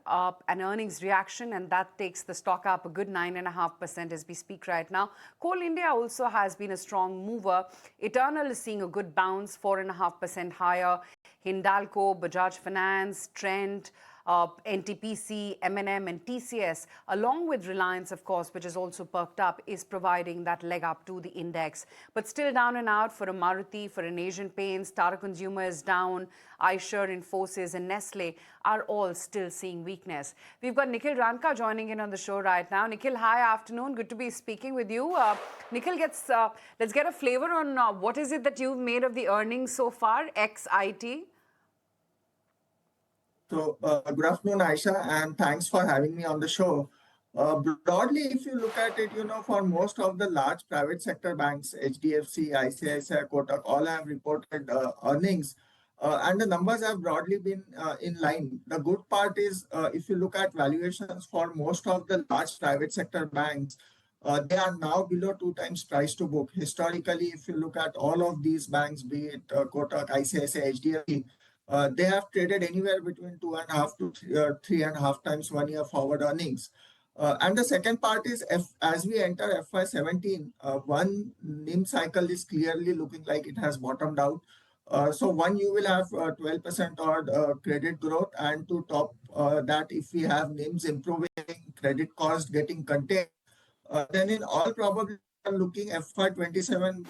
an earnings reaction, and that takes the stock up a good 9.5% as we speak right now. Coal India also has been a strong mover. Eternal is seeing a good bounce, 4.5% higher. Hindalco, Bajaj Finance, Trent, NTPC, M&M and TCS, along with Reliance, of course, which is also perked up, is providing that leg up to the index. But still down and out for a Maruti, for an Asian Paints, Tata Consumer is down, Eicher, Infosys and Nestle are all still seeing weakness. We've got Nikhil Ranka joining in on the show right now. Nikhil, hi, afternoon. Good to be speaking with you. Nikhil, let's get a flavor on what is it that you've made of the earnings so far, ex-IT? So, good afternoon, Aisha, and thanks for having me on the show. Broadly, if you look at it, for most of the large private sector banks, HDFC, ICICI, Kotak, all have reported earnings, and the numbers have broadly been in line. The good part is, if you look at valuations for most of the large private sector banks, they are now below 2 times price to book. Historically, if you look at all of these banks, be it Kotak, ICICI, HDFC, they have traded anywhere between 2.5 to 3.5 times 1 year forward earnings. And the second part is, as we enter FY17, one NIM cycle is clearly looking like it has bottomed out. So one, you will have 12% odd credit growth, and to top that, if we have NIMs improving, credit cost getting contained, then in all probability, looking FY27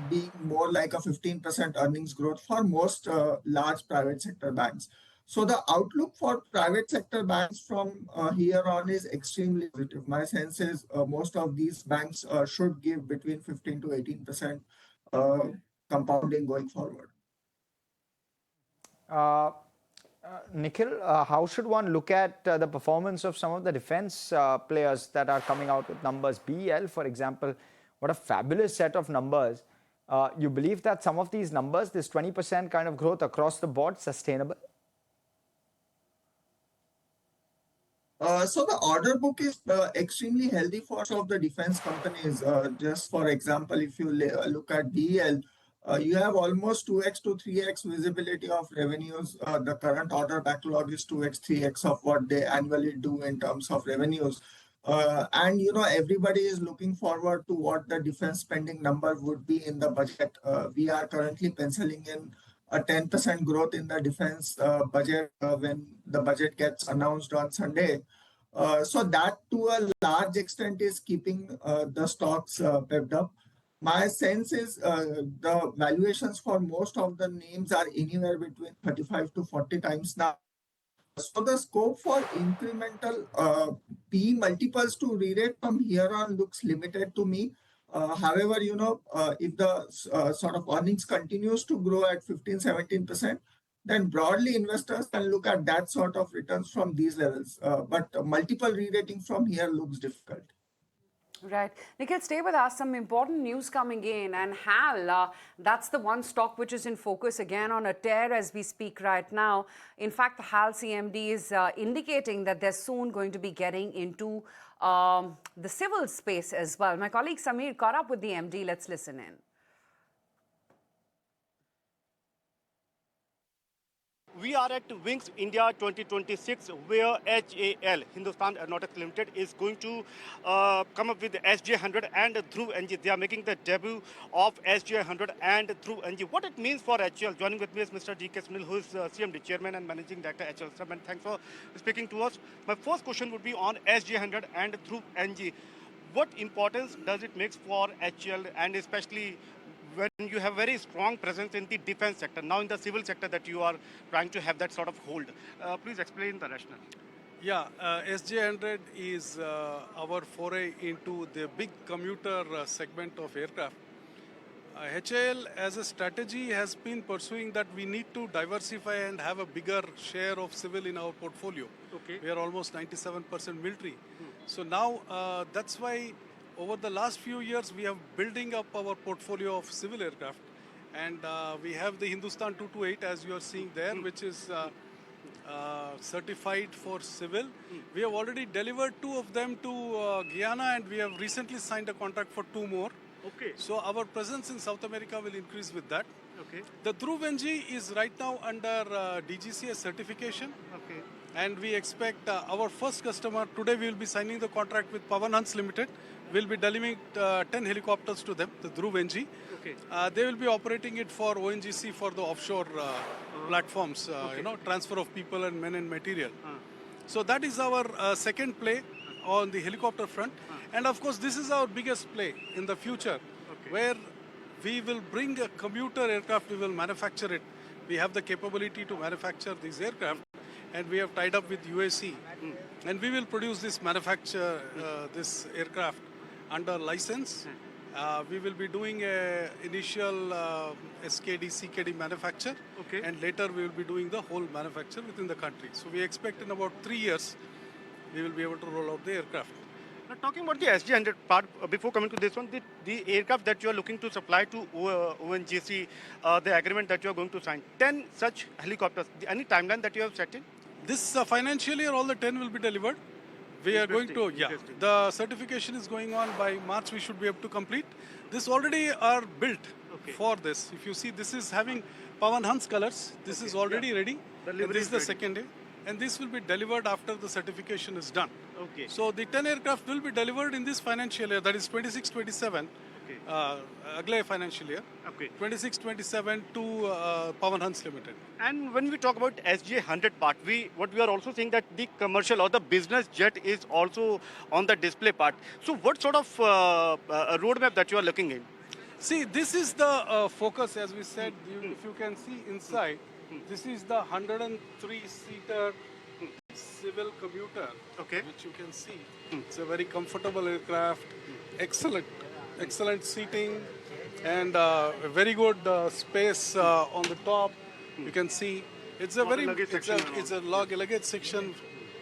being more like a 15% earnings growth for most large private sector banks. So the outlook for private sector banks from here on is extremely positive. My sense is most of these banks should give between 15 to 18% compounding going forward. Nikhil, how should one look at the performance of some of the defense players that are coming out with numbers? BEL, for example, what a fabulous set of numbers. You believe that some of these numbers, this 20% kind of growth across the board, sustainable? So the order book is extremely healthy for some of the defense companies. Just for example, if you look at BEL, you have almost 2x to 3x visibility of revenues. The current order backlog is 2x, 3x of what they annually do in terms of revenues. And everybody is looking forward to what the defense spending number would be in the budget. We are currently penciling in a 10% growth in the defense budget when the budget gets announced on Sunday. So that to a large extent is keeping the stocks pepped up. My sense is the valuations for most of the names are anywhere between 35 to 40 times now. So the scope for incremental P multiples to re-rate from here on looks limited to me. However, if the sort of earnings continues to grow at 15-17%, then broadly investors can look at that sort of returns from these levels. But multiple re-rating from here looks difficult. Right. Nikhil, stay with us. Some important news coming in. And HAL, that's the one stock which is in focus again on a tear as we speak right now. In fact, the HAL CMD is indicating that they're soon going to be getting into the civil space as well. My colleague Samir caught up with the MD. Let's listen in. We are at Wings India 2026, where HAL, Hindustan Aeronautics Limited, is going to come up with the SJ100 and Dhruv NG. They are making the debut of SJ100 and Dhruv NG. What it means for HAL? Joining with me is Mr. D.K. Sunil, who is CMD, Chairman and Managing Director HAL. Sir, and thanks for speaking to us. My first question would be on SJ100 and Dhruv NG. What importance does it make for HAL, and especially when you have very strong presence in the defense sector, now in the civil sector that you are trying to have that sort of hold? Please explain the rationale. Yeah, SJ100 is our foray into the big commuter segment of aircraft. HAL as a strategy has been pursuing that we need to diversify and have a bigger share of civil in our portfolio. Okay. We are almost 97% military. So now that's why over the last few years, we have building up our portfolio of civil aircraft, and we have the Hindustan 228, as you are seeing there, which is certified for civil. We have already delivered 2 of them to Guyana, and we have recently signed a contract for 2 more. Okay. So our presence in South America will increase with that. Okay. The Dhruv NG is right now under DGCA certification. Okay. And we expect our first customer, today we will be signing the contract with Pawar Limited. We'll be delivering 10 helicopters to them, the Dhruv NG. Okay. They will be operating it for ONGC for the offshore platforms, transfer of people and men and material. So that is our second play on the helicopter front. And of course, this is our biggest play in the future, where we will bring a commuter aircraft, we will manufacture it. We have the capability to manufacture these aircraft, and we have tied up with UAC. And we will produce this this aircraft under license. We will be doing a initial SKD, CKD manufacture, and later we will be doing the whole manufacture within the country. So we expect in about 3 years, we will be able to roll out the aircraft. Now, talking about the SG100 part, before coming to this one, the aircraft that you are looking to supply to ONGC, the agreement that you are going to sign, 10 such helicopters, any timeline that you have set in? This financial year, all the 10 will be delivered. We are going to, the certification is going on. By March, we should be able to complete. This already are built for this. If you see, this is having Pawar Hans colors. This is already ready. And this is the second day. And this will be delivered after the certification is done. So the 10 aircraft will be delivered in this financial year, that is 26-27, agle financial year, 26-27 to Pawar Hans Limited. And when we talk about SG100 part, what we are also saying that the commercial or the business jet is also on the display part. So what sort of roadmap that you are looking in? See, this is the focus, as we said. If you can see inside, this is the 103-seater civil commuter, which you can see. It's a very comfortable aircraft, excellent seating, and a very good space on the top. You can see it's a luggage section.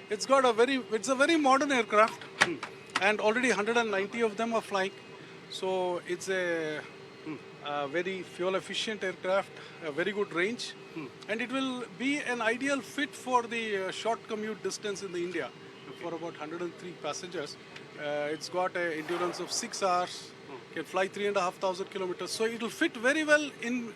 It's a very modern aircraft, and already 190 of them are flying. So it's a very fuel efficient aircraft, a very good range, and it will be an ideal fit for the short commute distance in the India for about 103 passengers. It's got an endurance of 6 hours, can fly 3,500 kilometers. So it will fit very well in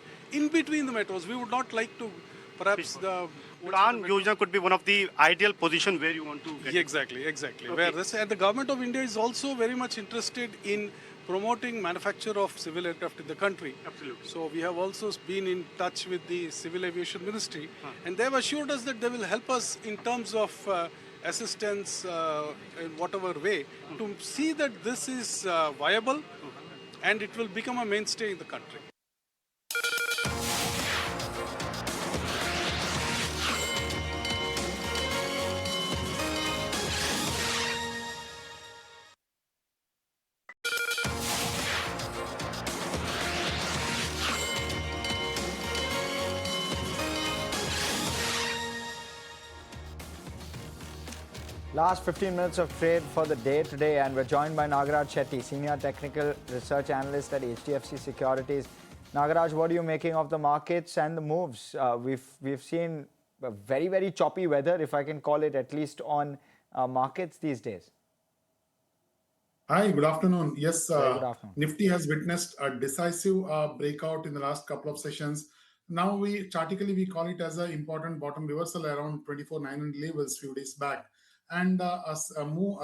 between the metros. We would not like to, perhaps the Udan Yojana could be one of the ideal position where you want to get. Exactly. Where and the government of India is also very much interested in promoting manufacture of civil aircraft in the country. Absolutely. So we have also been in touch with the Civil Aviation Ministry, and they have assured us that they will help us in terms of assistance in whatever way to see that this is viable and it will become a mainstay in the country. Last 15 minutes of trade for the day today, and we're joined by Nagaraj Shetty, Senior Technical Research Analyst at HDFC Securities. Nagaraj, what are you making of the markets and the moves? We've seen very, very choppy weather, if I can call it, at least on markets these days. Hi, good afternoon. Yes, good afternoon. Nifty has witnessed a decisive breakout in the last couple of sessions. Now, chartically, we call it as an important bottom reversal around 24,900 levels few days back. And a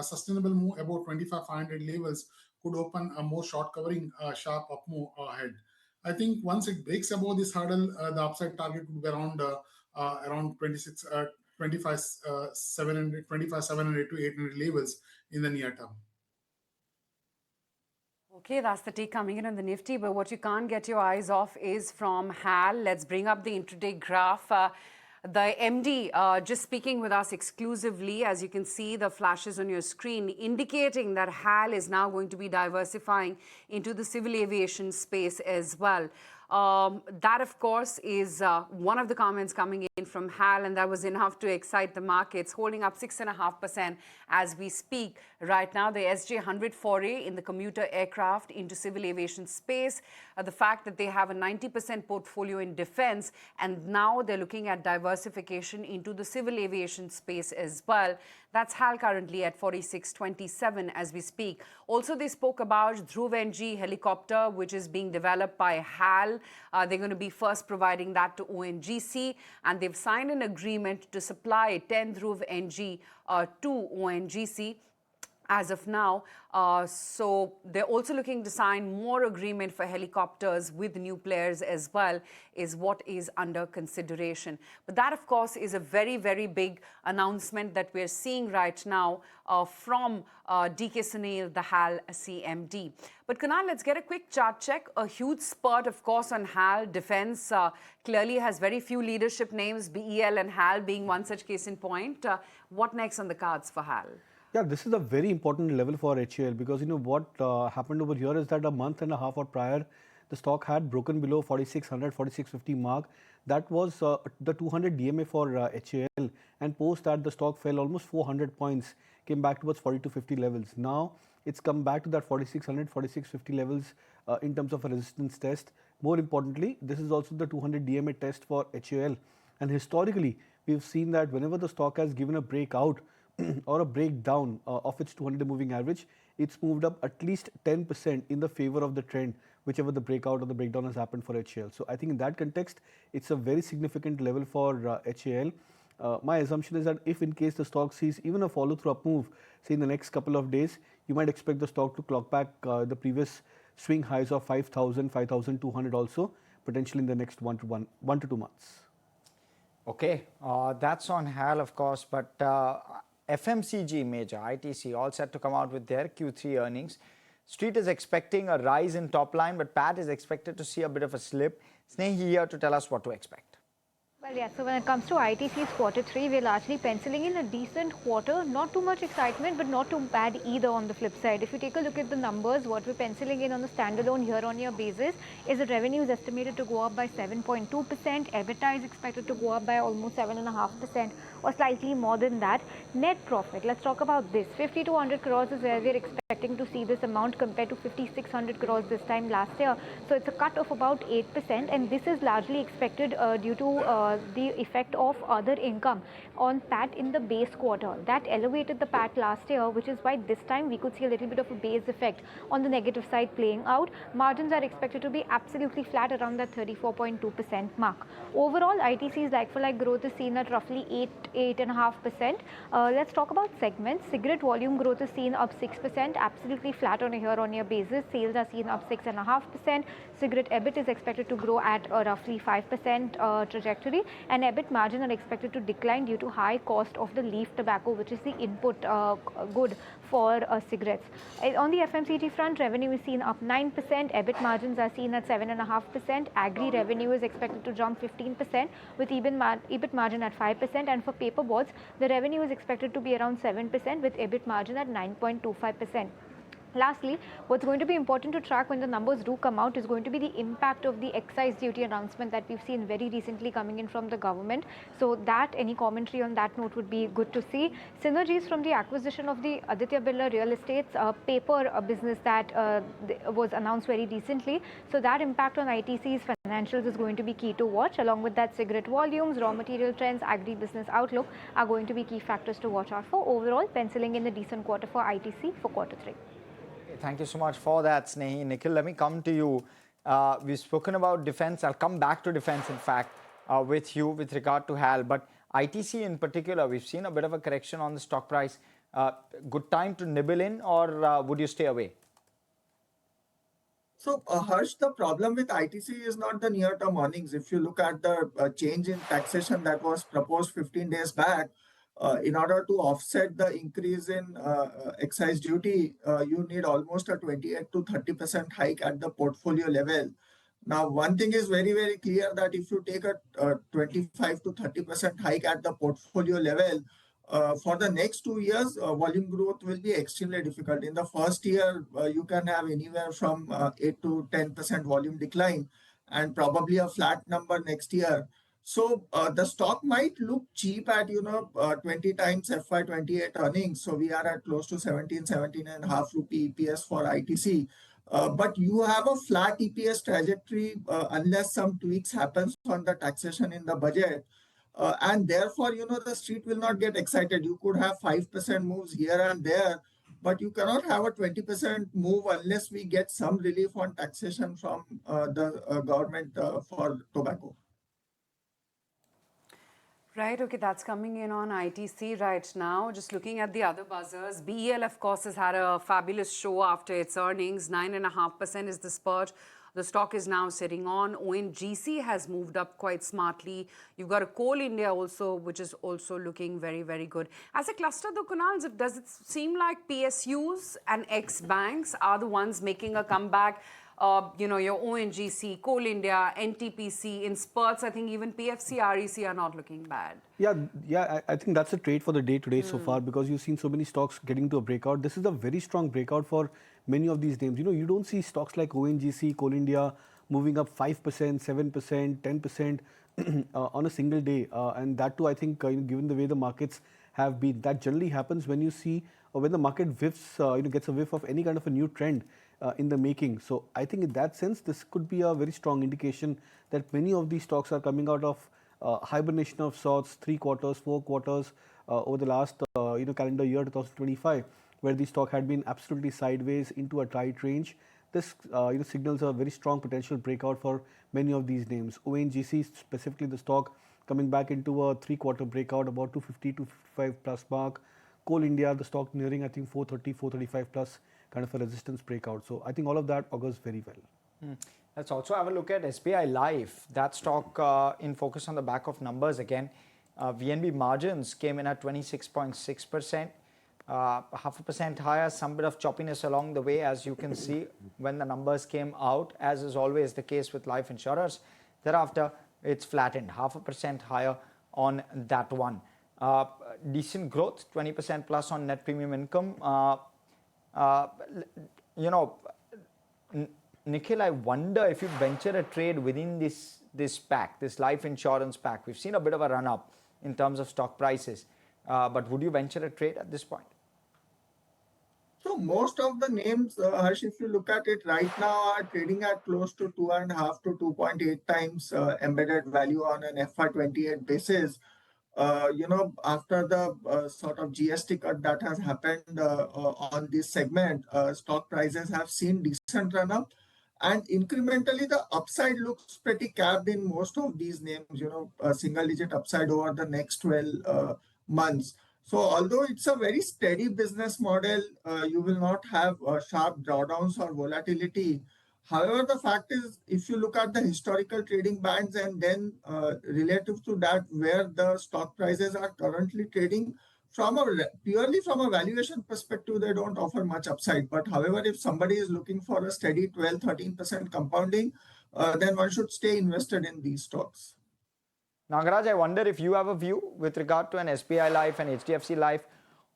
sustainable move above 25,500 levels could open a more short covering sharp up move ahead. I think once it breaks above this hurdle, the upside target would be around 25,700 to 800 levels in the near term. Okay, that's the take coming in on the Nifty, but what you can't get your eyes off is from HAL. Let's bring up the intraday graph. The MD just speaking with us exclusively, as you can see the flashes on your screen, indicating that HAL is now going to be diversifying into the civil aviation space as well. That, of course, is one of the comments coming in from HAL, and that was enough to excite the markets, holding up 6.5% as we speak. Right now, the SJ100 foray in the commuter aircraft into civil aviation space, the fact that they have a 90% portfolio in defense, and now they're looking at diversification into the civil aviation space as well. That's HAL currently at 46.27 as we speak. Also, they spoke about Dhruv NG helicopter, which is being developed by HAL. They're going to be first providing that to ONGC, and they've signed an agreement to supply 10 Dhruv NG to ONGC. as of now. So they're also looking to sign more agreement for helicopters with new players as well, is what is under consideration. But that, of course, is a very, very big announcement that we're seeing right now from DK Sunil, the HAL CMD. But Kunal, let's get a quick chart check. A huge spurt, of course, on HAL. Defense clearly has very few leadership names, BEL and HAL being one such case in point. What next on the cards for HAL? Yeah, this is a very important level for HAL because what happened over here is that a month and a half or prior, the stock had broken below 4600, 4650 mark. That was the 200 DMA for HAL, and post that the stock fell almost 400 points, came back towards 4250 levels. Now it's come back to that 4600, 4650 levels in terms of a resistance test. More importantly, this is also the 200 DMA test for HAL, and historically we've seen that whenever the stock has given a breakout or a breakdown of its 200 moving average, it's moved up at least 10% in the favor of the trend, whichever the breakout or the breakdown has happened for HAL. So I think in that context, it's a very significant level for HAL. My assumption is that if in case the stock sees even a follow through up move, say in the next couple of days, you might expect the stock to clock back the previous swing highs of 5,000, 5,200 also, potentially in the next 1 to 2 months. Okay, that's on HAL, of course, but FMCG major, ITC, all set to come out with their Q3 earnings. Street is expecting a rise in top line, but Pat is expected to see a bit of a slip. Snehi here to tell us what to expect. Well, yeah, so when it comes to ITC's quarter 3, we're largely penciling in a decent quarter. Not too much excitement, but not too bad either on the flip side. If you take a look at the numbers, what we're penciling in on the standalone year-on-year basis is that revenue is estimated to go up by 7.2%. EBITDA is expected to go up by almost 7.5% or slightly more than that. Net profit, let's talk about this. 5,200 crores is where we're expecting to see this amount compared to 5,600 crores this time last year. So it's a cut of about 8%, and this is largely expected due to the effect of other income on PAT in the base quarter. That elevated the PAT last year, which is why this time we could see a little bit of a base effect on the negative side playing out. Margins are expected to be absolutely flat around that 34.2% mark. Overall, ITC's like-for-like growth is seen at roughly 8.5%. Let's talk about segments. Cigarette volume growth is seen up 6%, absolutely flat on a year-on-year basis. Sales are seen up 6.5%. Cigarette EBIT is expected to grow at a roughly 5% trajectory, and EBIT margin are expected to decline due to high cost of the leaf tobacco, which is the input good for cigarettes. On the FMCG front, revenue is seen up 9%, EBIT margins are seen at 7.5%, agri revenue is expected to jump 15% with EBIT margin at 5%, and for paper boards, the revenue is expected to be around 7% with EBIT margin at 9.25%. Lastly, what's going to be important to track when the numbers do come out is going to be the impact of the excise duty announcement that we've seen very recently coming in from the government. So that, any commentary on that note would be good to see. Synergies from the acquisition of the Aditya Birla Real Estate's paper business that was announced very recently. So that impact on ITC's financials is going to be key to watch. Along with that, cigarette volumes, raw material trends, agri-business outlook are going to be key factors to watch out for. Overall, penciling in a decent quarter for ITC for quarter 3. Thank you so much for that, Snehi. Nikhil, let me come to you. We've spoken about defense. I'll come back to defense, in fact, with you with regard to HAL. But ITC in particular, we've seen a bit of a correction on the stock price. Good time to nibble in, or would you stay away? So, Harsh, the problem with ITC is not the near-term earnings. If you look at the change in taxation that was proposed 15 days back, in order to offset the increase in excise duty, you need almost a 28 to 30% hike at the portfolio level. Now, one thing is very, very clear that if you take a 25 to 30% hike at the portfolio level, for the next 2 years, volume growth will be extremely difficult. In the first year, you can have anywhere from 8 to 10% volume decline and probably a flat number next year. So the stock might look cheap at 20 times FY28 earnings. So we are at close to 17.5 rupee EPS for ITC. But you have a flat EPS trajectory unless some tweaks happens on the taxation in the budget. And therefore, the street will not get excited. You could have 5% moves here and there, but you cannot have a 20% move unless we get some relief on taxation from the government for tobacco. Right, okay, that's coming in on ITC right now. Just looking at the other buzzers, BEL, of course, has had a fabulous show after its earnings. 9.5% is the spurt. The stock is now sitting on. ONGC has moved up quite smartly. You've got a Coal India also, which is also looking very, very good. As a cluster, though, Kunal, does it seem like PSUs and ex-banks are the ones making a comeback? Your ONGC, Coal India, NTPC, in spurts, I think even PFC, REC are not looking bad. I think that's a trade for the day today so far, because you've seen so many stocks getting to a breakout. This is a very strong breakout for many of these names. You don't see stocks like ONGC, Coal India moving up 5%, 7%, 10% on a single day. And that too, I think, given the way the markets have been, that generally happens when you see, when the market whiffs, gets a whiff of any kind of a new trend in the making. So I think in that sense, this could be a very strong indication that many of these stocks are coming out of hibernation of sorts, 3 quarters, 4 quarters over the last calendar year 2025, where the stock had been absolutely sideways into a tight range. This signals a very strong potential breakout for many of these names. ONGC, specifically the stock coming back into a 3-quarter breakout, about 250 to 55 plus mark. Coal India, the stock nearing, I think, 430, 435 plus kind of a resistance breakout. So I think all of that augurs very well. Let's also have a look at SBI Life. That stock in focus on the back of numbers again. VNB margins came in at 26.6%, 0.5% higher, some bit of choppiness along the way, as you can see when the numbers came out, as is always the case with life insurers. Thereafter, it's flattened, 0.5% higher on that one. Decent growth, 20% plus on net premium income. Nikhil, I wonder if you venture a trade within this pack, this life insurance pack. We've seen a bit of a run up in terms of stock prices, but would you venture a trade at this point? So most of the names, Harsh, if you look at it right now, are trading at close to 2.5 to 2.8 times embedded value on an FY28 basis. After the sort of GST cut that has happened on this segment, stock prices have seen decent run up. And incrementally, the upside looks pretty capped in most of these names, a single digit upside over the next 12 months. So although it's a very steady business model, you will not have sharp drawdowns or volatility. However, the fact is, if you look at the historical trading bands and then relative to that, where the stock prices are currently trading, purely from a valuation perspective, they don't offer much upside. But however, if somebody is looking for a steady 12-13% compounding, then one should stay invested in these stocks. Nagaraj, I wonder if you have a view with regard to an SBI Life and HDFC Life.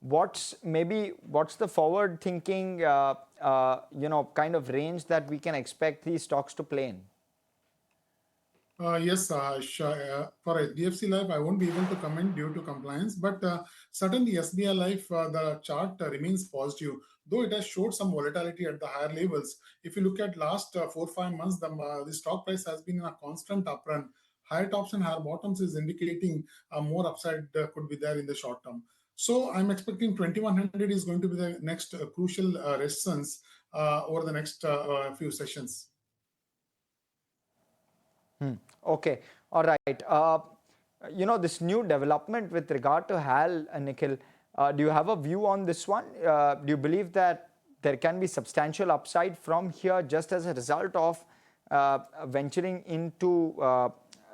What's the forward thinking, kind of range that we can expect these stocks to play in? Yes, for HDFC Life, I won't be able to comment due to compliance, but certainly SBI Life, the chart remains positive, though it has showed some volatility at the higher levels. If you look at last 4-5 months, the stock price has been in a constant uptrend. Higher tops and higher bottoms is indicating more upside could be there in the short term. So I'm expecting 2100 is going to be the next crucial resistance over the next few sessions. Okay, all right. This new development with regard to HAL, Nikhil, do you have a view on this one? Do you believe that there can be substantial upside from here just as a result of venturing into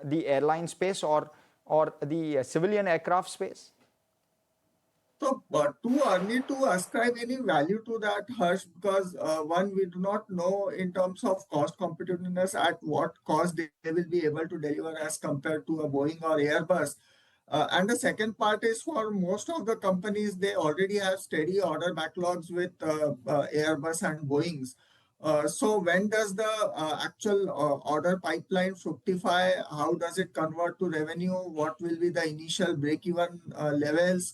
the airline space or the civilian aircraft space? So, too early to ascribe any value to that, Harsh, because one, we do not know in terms of cost competitiveness at what cost they will be able to deliver as compared to a Boeing or Airbus. And the second part is, for most of the companies, they already have steady order backlogs with Airbus and Boeings. So when does the actual order pipeline fructify? How does it convert to revenue? What will be the initial break-even levels?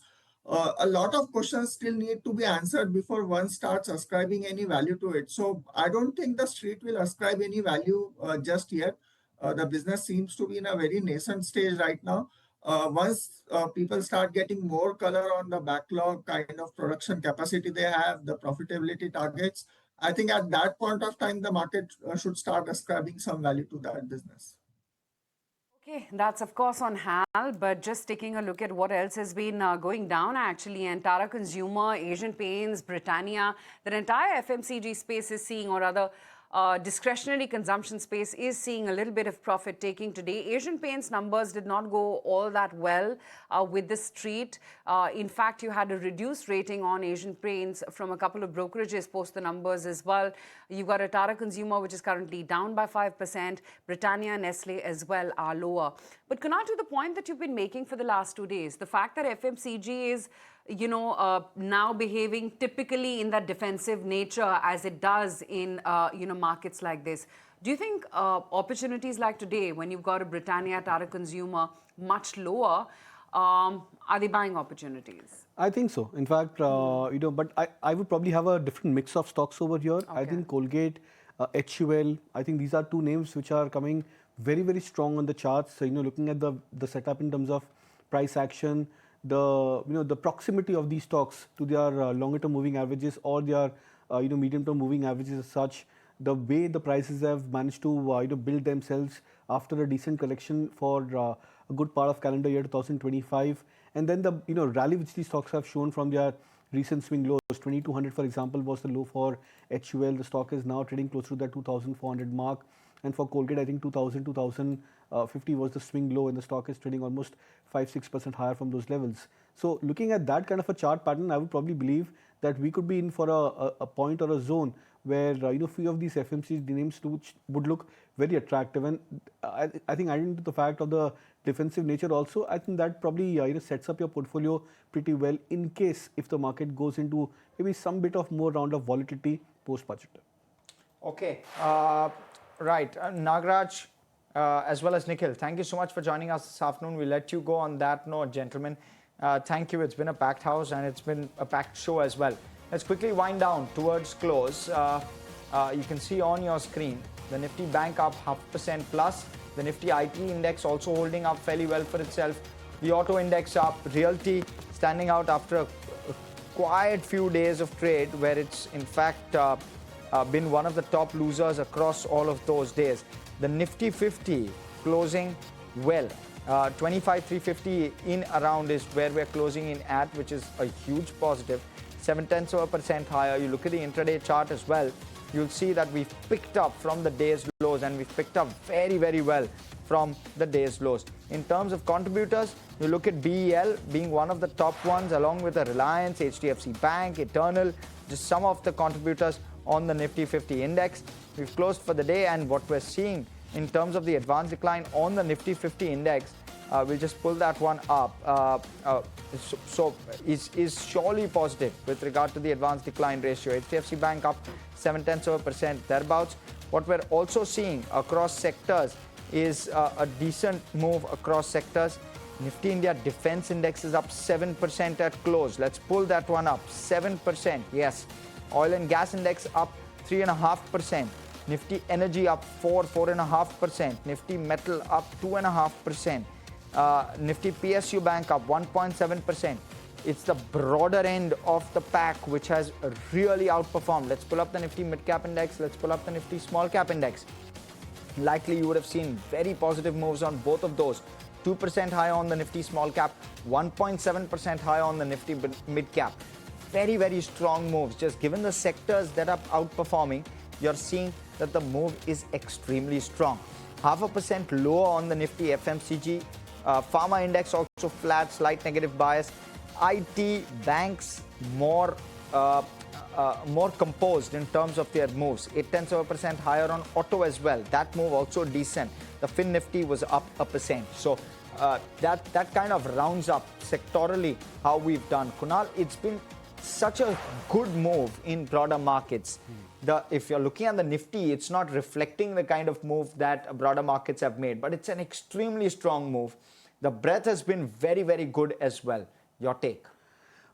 A lot of questions still need to be answered before one starts ascribing any value to it. So I don't think the street will ascribe any value just yet. The business seems to be in a very nascent stage right now. Once people start getting more color on the backlog, kind of production capacity they have, the profitability targets, I think at that point of time, the market should start ascribing some value to that business. Okay, that's of course on HAL, but just taking a look at what else has been going down actually. And Tata Consumer, Asian Paints, Britannia, the entire FMCG space is seeing, or rather, discretionary consumption space is seeing a little bit of profit taking today. Asian Paints numbers did not go all that well with the street. In fact, you had a reduced rating on Asian Paints from a couple of brokerages post the numbers as well. You've got a Tata Consumer, which is currently down by 5%. Britannia, Nestle as well are lower. But Kunal, to the point that you've been making for the last 2 days, the fact that FMCG is now behaving typically in that defensive nature as it does in, markets like this. Do you think opportunities like today, when you've got a Britannia, Tata Consumer much lower, are they buying opportunities? I think so. In fact, but I would probably have a different mix of stocks over here. Okay. I think Colgate, HUL, I think these are two names which are coming very, very strong on the charts. So, looking at the setup in terms of price action, the proximity of these stocks to their longer term moving averages or their medium term moving averages as such, the way the prices have managed to build themselves after a decent correction for a good part of calendar year 2025, and then the rally which these stocks have shown from their recent swing lows. 2200 for example was the low for HUL. The stock is now trading close to that 2400 mark, and for Colgate I think 2050 was the swing low, and the stock is trading almost 5-6% higher from those levels. So looking at that kind of a chart pattern, I would probably believe that we could be in for a point or a zone where few of these FMCG names would look very attractive. And I think adding to the fact of the defensive nature also, I think that probably sets up your portfolio pretty well in case if the market goes into maybe some bit of more round of volatility post budget. Okay, right, Nagraj as well as Nikhil, thank you so much for joining us this afternoon. We'll let you go on that note, gentlemen. Thank you. It's been a packed house and it's been a packed show as well. Let's quickly wind down towards close. You can see on your screen the Nifty Bank up 0.5% plus. The Nifty IT index also holding up fairly well for itself. The auto index up. Realty standing out after a quiet few days of trade, where it's in fact been one of the top losers across all of those days. The Nifty 50 closing well. 25,350 in around is where we're closing in at, which is a huge positive. 0.7% higher. You look at the intraday chart as well, you'll see that we've picked up from the day's lows, and we've picked up very, very well from the day's lows. In terms of contributors, you look at BEL being one of the top ones, along with the Reliance, HDFC Bank, Eternal, just some of the contributors on the Nifty 50 index. We've closed for the day, and what we're seeing in terms of the advanced decline on the Nifty 50 index, we'll just pull that one up. Is surely positive with regard to the advanced decline ratio. HDFC Bank up 0.7% thereabouts. What we're also seeing across sectors is a decent move across sectors. Nifty India Defense Index is up 7% at close. Let's pull that one up. 7%. Yes. Oil and Gas Index up 3.5%. Nifty Energy up 4.5%. Nifty Metal up 2.5%. Nifty PSU Bank up 1.7%. It's the broader end of the pack which has really outperformed. Let's pull up the Nifty Mid Cap Index. Let's pull up the Nifty Small Cap Index. Likely you would have seen very positive moves on both of those. 2% higher on the Nifty Small Cap, 1.7% higher on the Nifty Mid Cap. Very, very strong moves. Just given the sectors that are outperforming, you're seeing that the move is extremely strong. 0.5% lower on the Nifty FMCG. Pharma Index also flat, slight negative bias. IT banks more composed in terms of their moves. 0.8% higher on auto as well. That move also decent. The Fin Nifty was up 1%. So that kind of rounds up sectorally how we've done. Kunal, it's been such a good move in broader markets. If you're looking at the Nifty, it's not reflecting the kind of move that broader markets have made, but it's an extremely strong move. The breadth has been very, very good as well. Your take?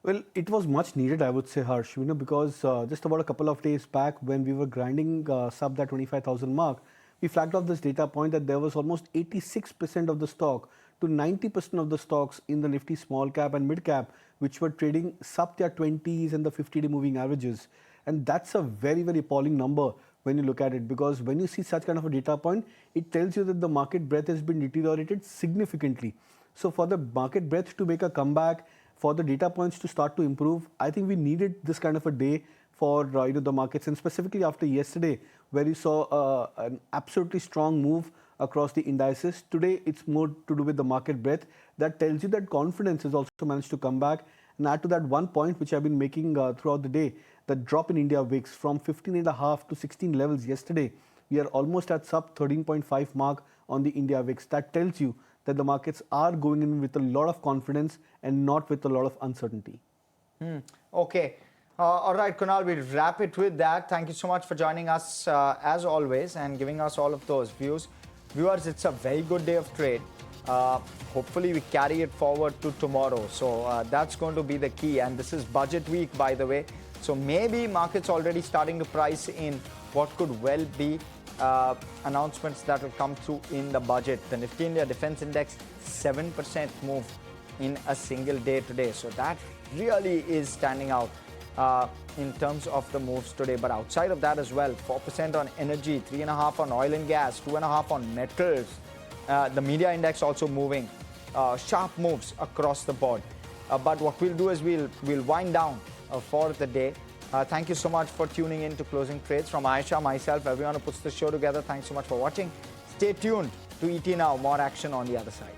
Well, it was much needed, I would say, Harsh, because just about a couple of days back when we were grinding sub that 25,000 mark, we flagged off this data point that there was almost 86% of the stock to 90% of the stocks in the Nifty small cap and mid cap, which were trading sub their 20s and the 50-day moving averages. And that's a very, very appalling number when you look at it, because when you see such kind of a data point, it tells you that the market breadth has been deteriorated significantly. So for the market breadth to make a comeback, for the data points to start to improve, I think we needed this kind of a day for the markets, and specifically after yesterday, where you saw an absolutely strong move across the indices. Today, it's more to do with the market breadth. That tells you that confidence has also managed to come back. And add to that one point which I've been making throughout the day, the drop in India VIX from 15.5 to 16 levels yesterday. We are almost at sub 13.5 mark on the India VIX. That tells you that the markets are going in with a lot of confidence and not with a lot of uncertainty. Okay. All right, Kunal, we'll wrap it with that. Thank you so much for joining us as always and giving us all of those views. Viewers, it's a very good day of trade. Hopefully we carry it forward to tomorrow. So that's going to be the key. And this is budget week, by the way. So maybe markets already starting to price in what could well be announcements that will come through in the budget. The Nifty India Defence Index, 7% move in a single day today. So that really is standing out in terms of the moves today. But outside of that as well, 4% on energy, 3.5% on oil and gas, 2.5% on metals. The media index also moving. Sharp moves across the board. But what we'll do is we'll wind down for the day. Thank you so much for tuning in to Closing Trades. From Aisha, myself, everyone who puts the show together, thanks so much for watching. Stay tuned to ET Now. More action on the other side.